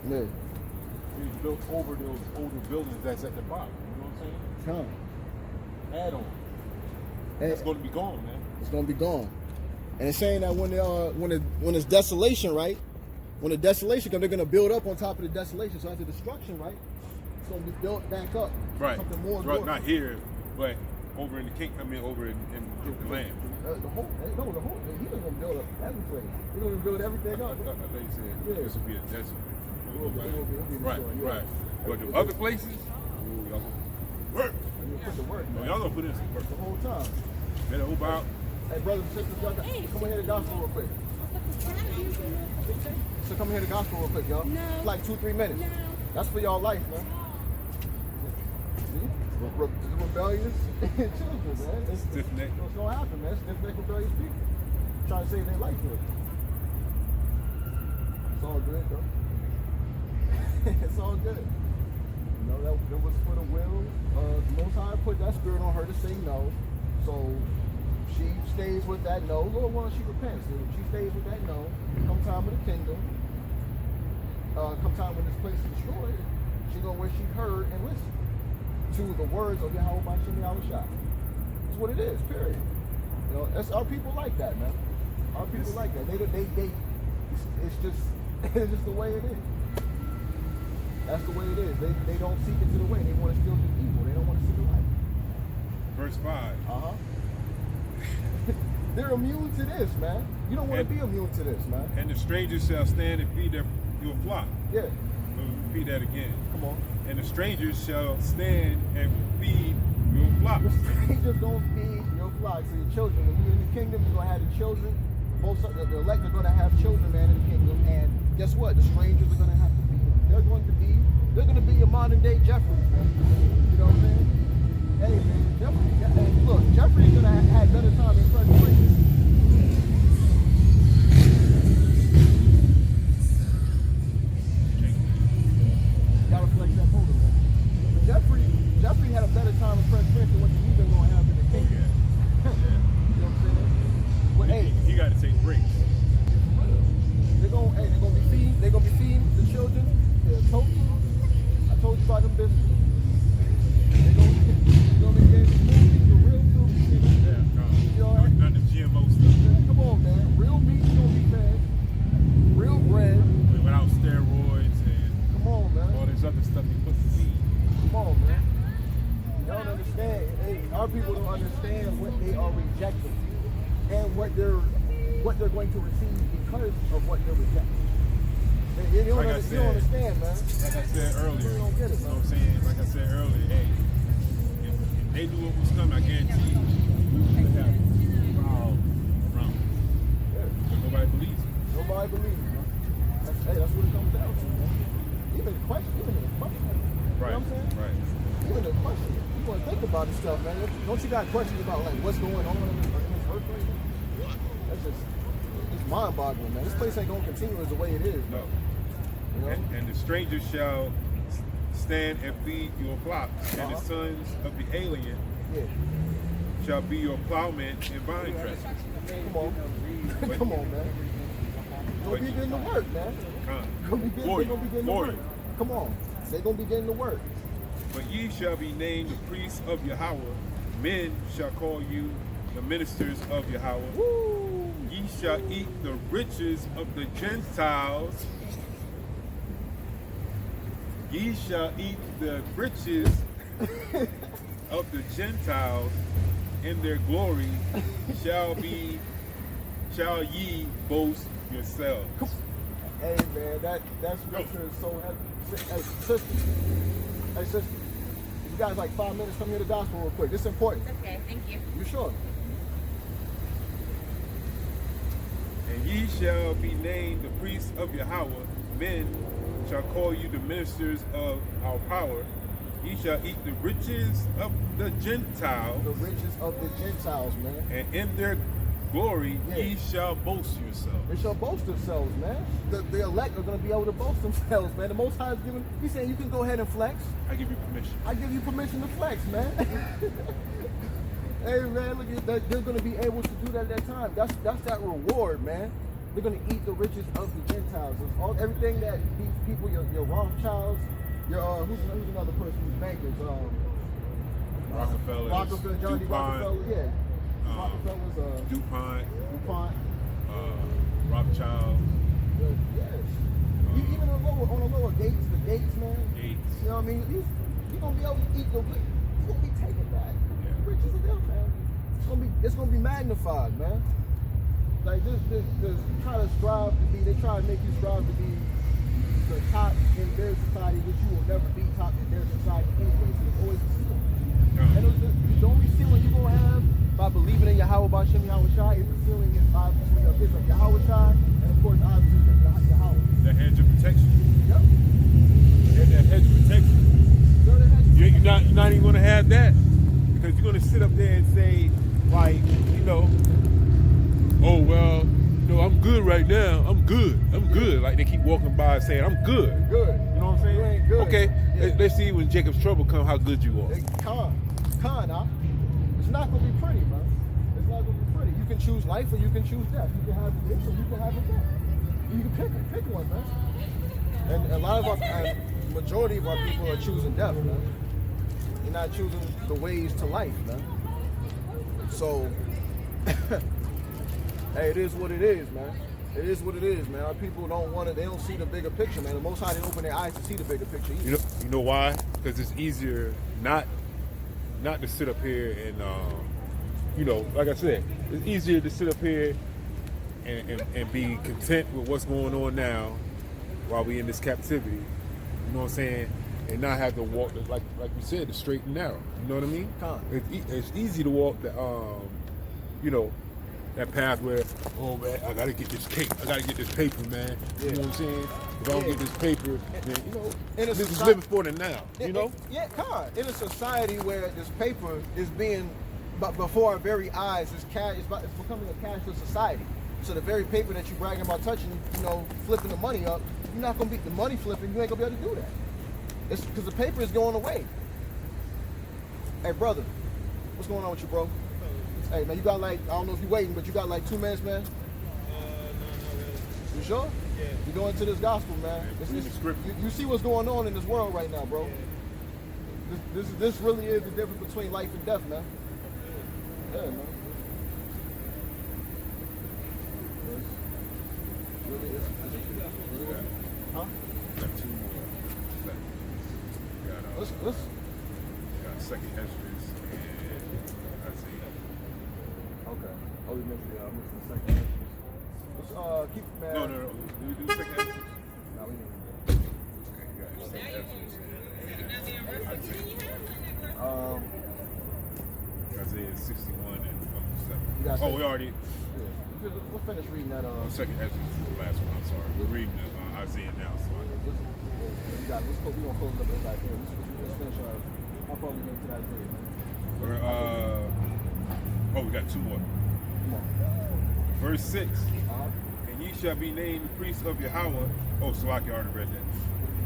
Yeah. They built over those older buildings that's at the bottom. You know what I'm saying? Add on. It's going to be gone, man. It's gonna be gone. And it's saying that when it's desolation, right? When the desolation comes, they're going to build up on top of the desolation. So after destruction, right, it's going to be built back up. Right. Something more Right. glorious. Not here, but over in the over in the land. The whole, he's going to build up everything. He's going to build everything I up. thought you said this will be a desert. It'll be Right, destroyed, yeah. right. But the other places, ooh, y'all gonna work. You put the work, man. Y'all gonna put in some work. The whole time. Better hope out. Hey, brothers and sisters, y'all come here to the gospel real quick. So come here to the gospel real quick, y'all. No. It's like 2-3 minutes. No. That's for y'all life, man. See? Rebellious children, man. It's Stiff-necked. what's gonna happen, man. Stiff-necked rebellious people. Trying to save their life with it. It's all good, though. It's all good. You know, that was for the will. The Most High put that spirit on her to say no. So she stays with that no. Lord willing, she repents. And she stays with that no. Come time of the kingdom. Come time when this place is destroyed, she gonna wish she heard and listened to the words of Yahawah by Shem Yahushua. That's what it is, period. You know, that's our people like that, man. Our people like that. It's just it's just the way it is. That's the way it is. They don't seek into the way. They want to still do evil. They don't want to see the light. Verse 5. They're immune to this, man. You don't want to be immune to this, man. And the strangers shall stand and feed your flock. Yeah. Let me repeat that again. Come on. And the strangers shall stand and feed your flock. The strangers don't feed your flocks or your children. When you're in the kingdom, you're going to have the children. Most of the elect are going to have children, man, in the kingdom. And guess what? The strangers are going to have to feed them. They're going to be your modern day Jeffrey, man. You know what I'm saying? Hey, man, Jeffrey, look, Jeffrey's going to have better time in front of you. Gotta flex that motor, man. Jeffrey had a better time in Fresh Prince than what you've been going to have in the kingdom. Yeah. You know what I'm saying? But hey, He got to take breaks. they're gonna be feeding the children. I told you about them business. They're gonna be getting food, the real food. Yeah, You all right? none of the GMO stuff. Come on, man. Real meat's gonna be fed. Real bread. Without steroids and Come on, man. all this other stuff he puts in feed. Come on, man. Y'all don't understand. Hey, our people don't understand what they are rejecting and what they're going to receive because of what they're rejecting. You don't understand, man. Like I said earlier, You don't get it, you know man. what I'm saying? Like I said earlier, hey, if they knew what was coming, I guarantee you, we would have a crowd around. Yeah. But nobody believes it. Nobody believes it, man. That's what it comes down to, man. Even the question. You know what I'm saying? Right. Even the question. You want to think about this stuff, man. Don't you got questions about like what's going on in this earth right now? That's just it's mind-boggling, man. This place ain't gonna continue as the way it is, No. man. You know? And the strangers shall stand and feed your flock, and the sons of the alien Yeah. shall be your plowmen and vine dressers. Come on. Come on, man. Gonna be getting to work, man. They're gonna be getting to work. Come on. They're gonna be getting to work. But ye shall be named the priests of Yahawah. Men shall call you the ministers of Yahawah. Woo! Ye shall eat the riches of the Gentiles. Ye shall eat the riches of the Gentiles, in their glory shall ye boast yourselves. Hey man, that scripture is so heavy. Hey sister, you guys like 5 minutes, come here to the gospel real quick. This is important. Okay, thank you. You sure? And ye shall be named the priests of Yahawah. Men shall call you the ministers of our power. Ye shall eat the riches of the Gentiles. The riches of the Gentiles, man. And in their glory Yeah. ye shall boast yourselves. They shall boast themselves, man. The elect are going to be able to boast themselves, man. The Most High is giving. He's saying you can go ahead and flex. I give you permission. I give you permission to flex, man. Hey, man, look at that. They're going to be able to do that at that time. That's that reward, man. They're going to eat the riches of the Gentiles. It's everything that these people, your Rothschilds, your who's another person who's bankers, Rockefeller, Johnny DuPont, Rockefeller, yeah. Rockefellers, DuPont, DuPont, Rothschild, Yes. Even on the lower gates, the gates, man. Gates. You know what I mean? You're gonna be able to eat you're gonna be taken back. Yeah. Riches of them, man. It's gonna be magnified, man. Like this try to strive to be, they try to make you strive to be the top in their society, which you will never be top in their society anyway. So there's always a ceiling. And the only ceiling you're gonna have by believing in Yahawah Ba'Shem Yahweh Shai is the ceiling is obviously of Israel, Yahweh Shai, and of course obviously Yahweh. That hedge of protection. Yep. And that hedge of protection. You're not even gonna have that. Because you're gonna sit up there and say, like, you know, oh well, you know, I'm good right now. I'm good. Like they keep walking by saying, I'm good. You're good. You know what I'm saying? You ain't good. Okay, Yeah. let's see when Jacob's trouble come, how good you are. Con, it's not gonna be pretty, man. It's not gonna be pretty. You can choose life or you can choose death. You can have this or you can have death. You can pick one, man. And a lot of majority of our people are choosing death, man. You're not choosing the ways to life, man. So, hey, it is what it is, man. It is what it is, man. Our people they don't see the bigger picture, man. The Most High didn't open their eyes to see the bigger picture either. You know why? Because it's easier not to sit up here and, you know, like I said, it's easier to sit up here and be content with what's going on now while we in this captivity. You know what I'm saying? And not have to walk like we said, the straight and narrow. You know what I mean? It's easy to walk the you know, that path where, oh man, I gotta get this cake, I gotta get this paper, man. You know what I'm saying? If I don't get this paper, then you know, this is living for the now. You know? In a society where this paper is being, but before our very eyes, it's becoming a cashless society. So the very paper that you're bragging about touching, you know, flipping the money up, you're not gonna be the money flipping. You ain't gonna be able to do that. It's because the paper is going away. Hey, brother, what's going on with you, bro? Hey, man, you got like, I don't know if you're waiting, but you got like 2 minutes, man? You sure? Yeah. You go into this gospel, man. You see what's going on in this world right now, bro. This really is the difference between life and death, man. Yeah, man. Huh? Got 2 more left. Let's Got second Esdras and Isaiah. Okay. Oh, we missed the second Esdras. Let's keep man. No. Did we do second Esdras? No, we didn't. Okay, you got second Esdras and Isaiah 61 and 7. Oh, we already. Yeah. We'll finish reading that. Second Esdras is the last one. I'm sorry. We're reading Isaiah now, so we gonna close up this Isaiah. Let's finish how far we get to that Isaiah. We got 2 more. Come on. Verse 6. Uh-huh. And ye shall be named priests of Yahawah. Oh, so I already read that.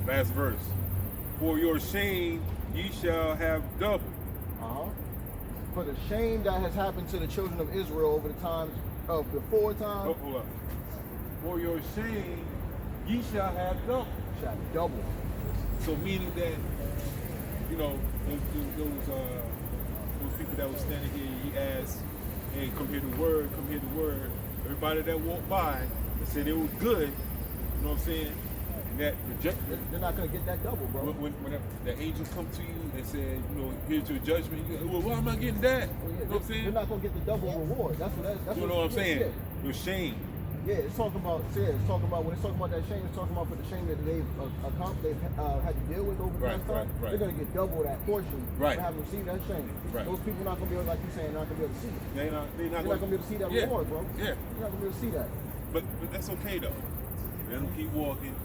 Last verse. For your shame ye shall have double. Uh-huh. For the shame that has happened to the children of Israel over the times of before time. Oh, hold up. For your shame ye shall have double. Shall double. So meaning that, you know, those people that were standing here, he asked, hey, come hear the word, come hear the word. Everybody that walked by and said it was good, you know what I'm saying? And that rejected. They're not going to get that double, bro. When the angels come to you and said, you know, here's your judgment, you go, well, why am I getting that? Well, yeah, you know what I'm saying? They're not going to get the double reward. That's you know what I'm saying? Yeah. Your shame. Yeah, it's talking about when it's talking about that shame, it's talking about for the shame that they've had to deal with over the past time. Right. They're gonna get double that portion for having received that shame. Right. Those people not gonna be able, like you saying, not gonna be able to see it. They're not They're not gonna be able to see that reward, bro. Yeah. You're not gonna be able to see that. But that's okay though. Let them keep walking.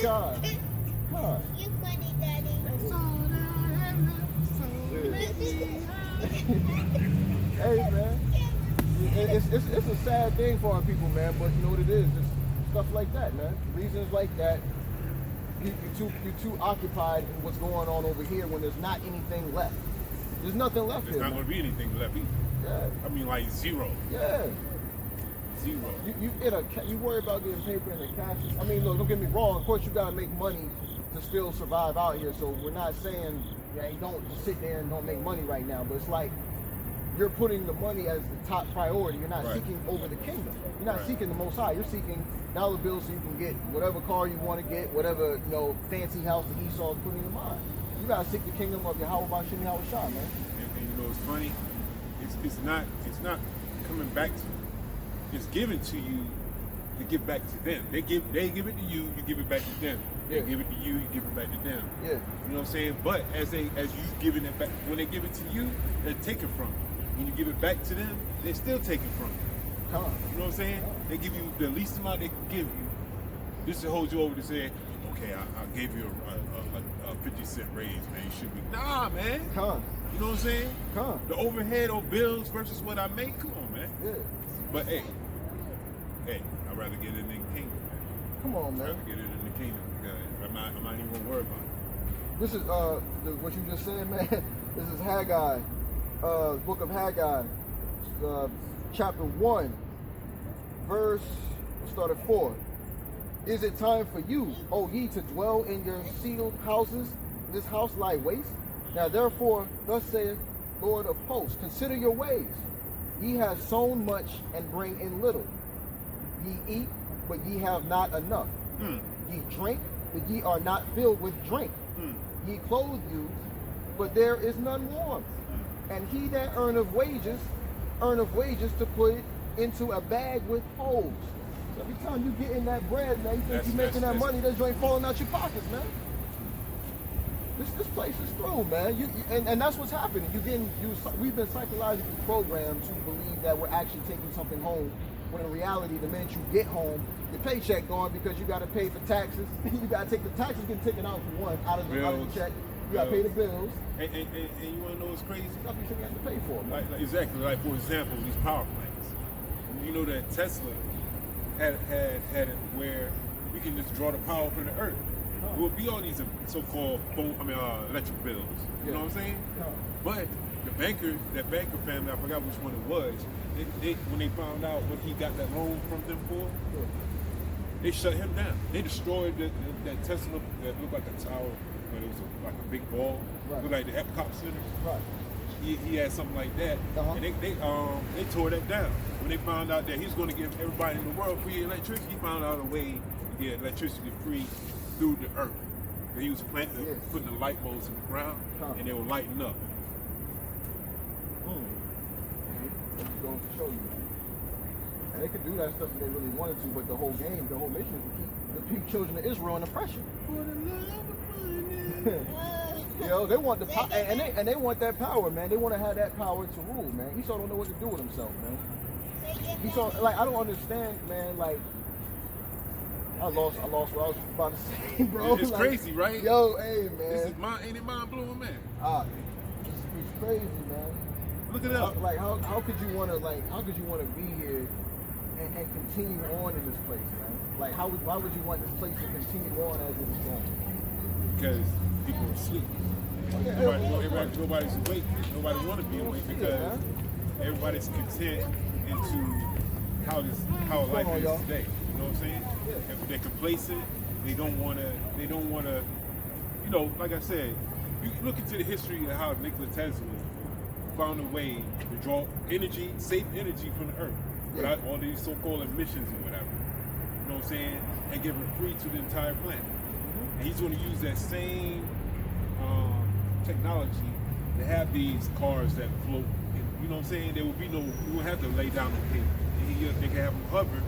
God. You funny, Daddy. Hey, man. It's a sad thing for our people, man, but you know what it is? It's stuff like that, man. Reasons like that. You're too occupied in what's going on over here when there's not anything left. There's nothing left There's here. not going to be anything left either. Yeah. I mean, like 0. Yeah. 0. You worry about getting paper in the cash. I mean, look, don't get me wrong. Of course, you gotta make money to still survive out here. So we're not saying, yeah, you don't just sit there and don't make money right now. But it's like you're putting the money as the top priority. You're not Right. seeking over the kingdom. You're not Right. seeking the Most High. You're seeking dollar bills so you can get whatever car you want to get, whatever fancy house that Esau's putting in mind. You gotta seek the kingdom of Yahawah by Shem Yahweh Shah, man. And you know it's funny. It's not coming back to you. It's given to you to give back to them. They give it to you, you give it back to them. They Yeah. give it to you, you give it back to them. Yeah. You know what I'm saying? But as you giving it back, when they give it to you, they're taking from you. When you give it back to them, they're still taking from you. Come on. You know what I'm saying? They give you the least amount they can give you. This to hold you over to say, okay, I gave you a 50-cent raise, man. You should be. Nah, man. Come on. You know what I'm saying? Come on. The overhead or bills versus what I make. Come on, man. Yeah. But hey, I'd rather get it in the kingdom, man. Come on, I'd man. rather get it in the kingdom. I'm not even gonna worry about it. This is what you just said, man. This is Haggai, book of Haggai, chapter 1, verse, we'll start at 4. Is it time for you, O ye, to dwell in your sealed houses? This house lie waste? Now therefore, thus saith Lord of hosts, consider your ways. Ye have sown much and bring in little. Ye eat, but ye have not enough. Ye drink, but ye are not filled with drink. Ye clothe you, but there is none warm. And he that earneth wages to put it into a bag with holes. So every time you get in that bread, man, you think you're making that money, that joint falling out your pockets, man. This place is through, man. And that's what's happening. We've been psychologically programmed to believe that we're actually taking something home, when in reality, the minute you get home, your paycheck gone because you got to pay for taxes. You got to take the taxes getting taken out for one out of the check. You got to pay the bills. And you want to know what's crazy? Stuff you shouldn't have to pay for, man. Like exactly. Like for example, these power plants. You know that Tesla had it where we can just draw the power from the earth. It will be all these so-called electric bills. You know what I'm saying? But that banker family, I forgot which one it was. When they found out what he got that loan from them for, they shut him down. They destroyed that Tesla that looked like a tower, but it was like a big ball, looked like the Epcot Center. Right. He had something like that, and they tore that down. When they found out that he was going to give everybody in the world free electricity, he found out a way to get electricity free through the earth. And he was putting the light bulbs in the ground, and they were lighting up. Going to show you. And they could do that stuff if they really wanted to, but the whole mission is to keep the children of Israel in oppression. They want the power, and they want that power, man. They want to have that power to rule, man. Esau don't know what to do with himself, man. Esau, I don't understand, man. I lost what I was about to say, bro. It's crazy, right? Yo, hey, man. Ain't it mind blowing, man? It's crazy, man. Look it up. How could you want to be here and continue on in this place, man? Why would you want this place to continue on as it's going? Because people are asleep. Nobody's awake. Nobody want to be awake because everybody's content into how life is today. You know what I'm saying? Yeah. If they're complacent, they don't want to. Like I said, you look into the history of how Nikola Tesla found a way to draw energy, safe energy from the earth, without all these so-called emissions and whatever. You know what I'm saying? And give it free to the entire planet. And he's going to use that same technology to have these cars that float. You know what I'm saying? There will be you won't have to lay down the pavement. They can have them hover. You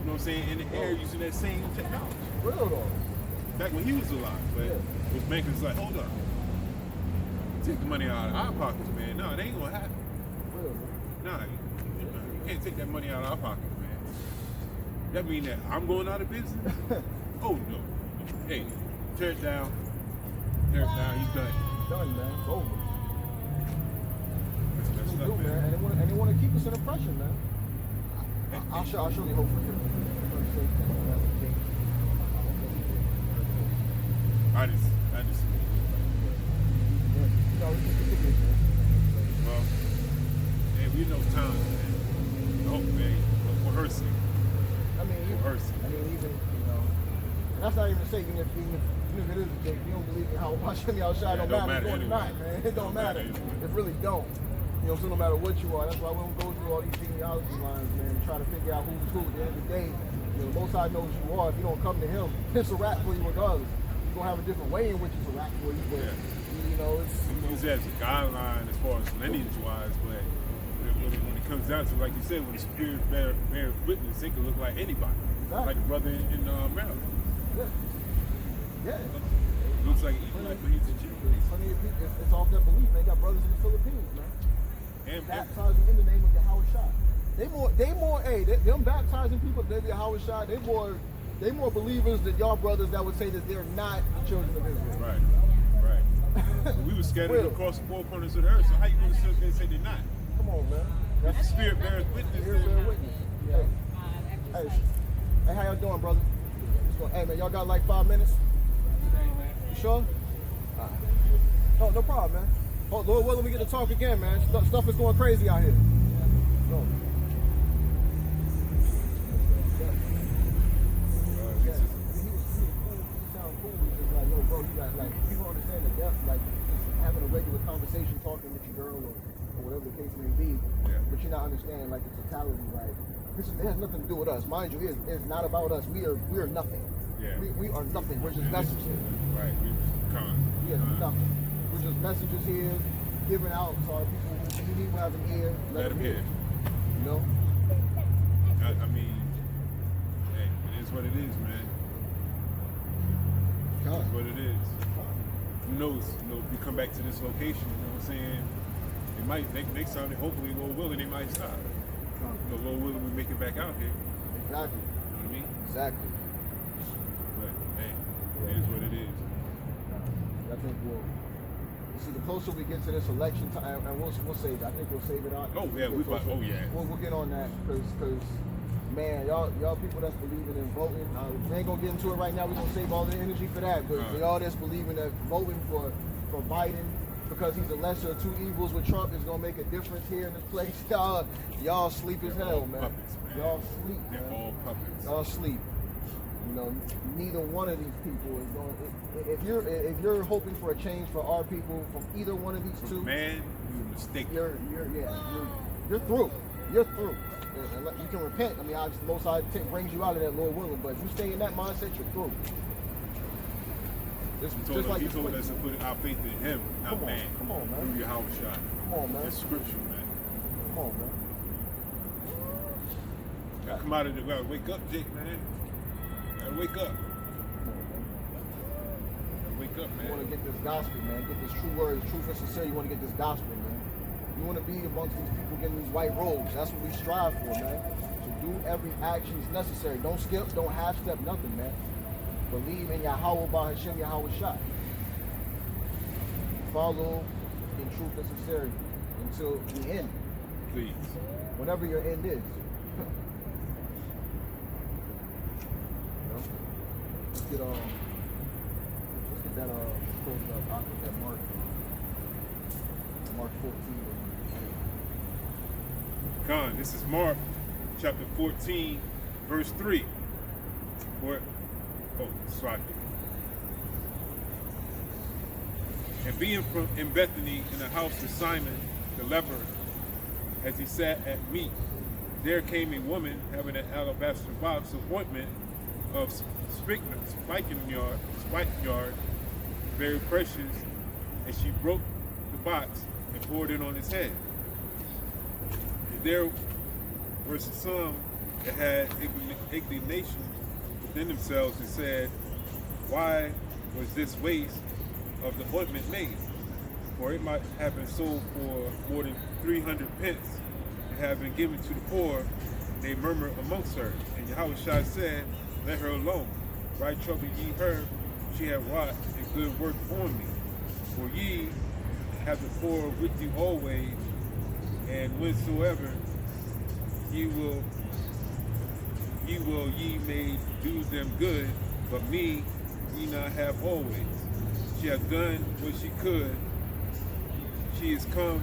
know what I'm saying? In the air using that same technology. Real though. Back when he was alive, but those bankers like, hold up. Take the money out of our pockets, man. No, it ain't gonna happen. Nah, you can't take that money out of our pockets, man. That mean that I'm going out of business? Oh no. Hey, tear it down. Tear it down, you done. Done, man. It's over. That's stuff, man. And they want to keep us in oppression, man. I'll surely hope for you. I just well, hey, we know times, man. Oh, man, for her sake. Even, and that's not even to say, even if it is a date, you don't believe in how Hashem Yahweh Shai, don't matter. Anyway. Man. It don't matter. It really don't. You know, so no matter what you are, that's why we don't go through all these genealogy lines, man, and try to figure out who's who. At the end of the day, you know, the Most High knows you are. If you don't come to him, it's a wrap for you regardless. You're going to have a different way in which it's a wrap for you, but, you know, it's... Use that as a guideline as far as lineage-wise, but when it comes down to, like you said, when the spirit bears witness, it can look like anybody. Exactly. Like a brother in Maryland. Yeah. Looks like he's a Jew. Plenty of people, it's off that belief. They got brothers in the Philippines, man. And Baptizing in the name of Yahawah. Them baptizing people in the name of Yahawah, they more believers than y'all brothers that would say that they're not the children of Israel. Right. We were scattered across the four corners of the earth, so how you going to sit there and say they're not? Come on, man. If the spirit bears witness. Spirit bears witness. Yeah. Hey, how y'all doing, brother? Hey, man, y'all got like 5 minutes? You sure? No problem, man. Oh, Lord willing, we get to talk again, man. Stuff is going crazy out here. No. He sound cool. He's just like, yo, bro, you got, like, people understand the depth, like, just having a regular conversation, talking with your girl, or whatever the case may be. Yeah. But you're not understanding, like, the totality, like, it has nothing to do with us. Mind you, it's not about us. We are nothing. Yeah. We are nothing. We're just messengers. Right. We are nothing. We're just messengers here, giving out to our people who have an ear. Let them hear. You know? I mean, hey, it is what it is, man. It is what it is. Who knows? You know, if we come back to this location, you know what I'm saying? It might, next time, hopefully, Lord willing, they might stop. You know, Lord willing, we make it back out here. Exactly. You know what I mean? Exactly. But, hey, it is what it is. I think you see, the closer we get to this election time, and we'll save it. I think we'll save it out. Oh, yeah, We'll get on that, because man, y'all people that's believing in voting, we ain't gonna get into it right now. We're gonna save all the energy for that. But for y'all that's believing that voting for Biden, because he's the lesser of two evils with Trump, is gonna make a difference here in this place. Y'all sleep as hell, man. Puppets, man. Y'all sleep, They're man. all puppets. Y'all sleep. You know, neither one of these people is going. If you're hoping for a change for our people from either one of these two, Man, you're mistaken. you're through. You're through. You can repent. I mean, obviously, the Most High brings you out of that, Lord willing. But if you stay in that mindset, you're through. He told us to put our faith in him, not man. Come on, man. Through Yahawah. Come on, man. That's scripture, man. Come on, man. Gotta come out of the gotta wake up, Jake, man. Gotta wake up. Wake up, man. You want to get this gospel, man. Get this true word, truth and sincerity. You want to get this gospel, man. You want to be amongst these people getting these white robes. That's what we strive for, man. To do every action is necessary. Don't skip, don't half step, nothing, man. Believe in Yahawah by Hashem, Yahawah. Follow in truth and sincerity until the end. Please. Whatever your end is. Let's get that closed up. I'll put that Mark 14. Con, this is Mark chapter 14, verse 3. Sorry. And being in Bethany in the house of Simon the leper, as he sat at meat, there came a woman having an alabaster box of ointment of spikenard, very precious, and she broke the box and poured it on his head. And there were some that had indignation within themselves and said, why was this waste of the ointment made? For it might have been sold for more than 300 pence and have been given to the poor. They murmured amongst her. And Yahawah said, let her alone. Why trouble ye her? She hath wrought a good work on me. For ye have the poor with you always, and whensoever ye may do them good, but me ye not have always. She hath done what she could. She is come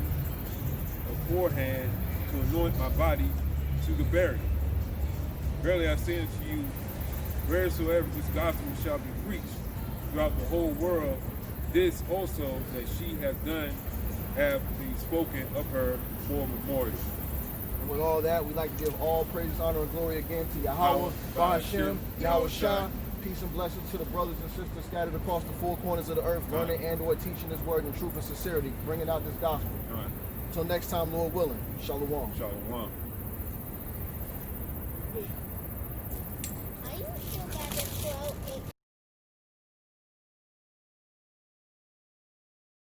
aforehand to anoint my body to the burial. Verily I say unto you, wheresoever this gospel shall be preached throughout the whole world, this also that she hath done have been spoken of her for memorial. And with all that, we'd like to give all praises, honor, and glory again to Yahawah, Bahashem, Yahweh Shai. Peace and blessings to the brothers and sisters scattered across the four corners of the earth, learning and or teaching this word in truth and sincerity, bringing out this gospel. Until next time, Lord willing, Shalom. Shalom. Are you sure that it's 12?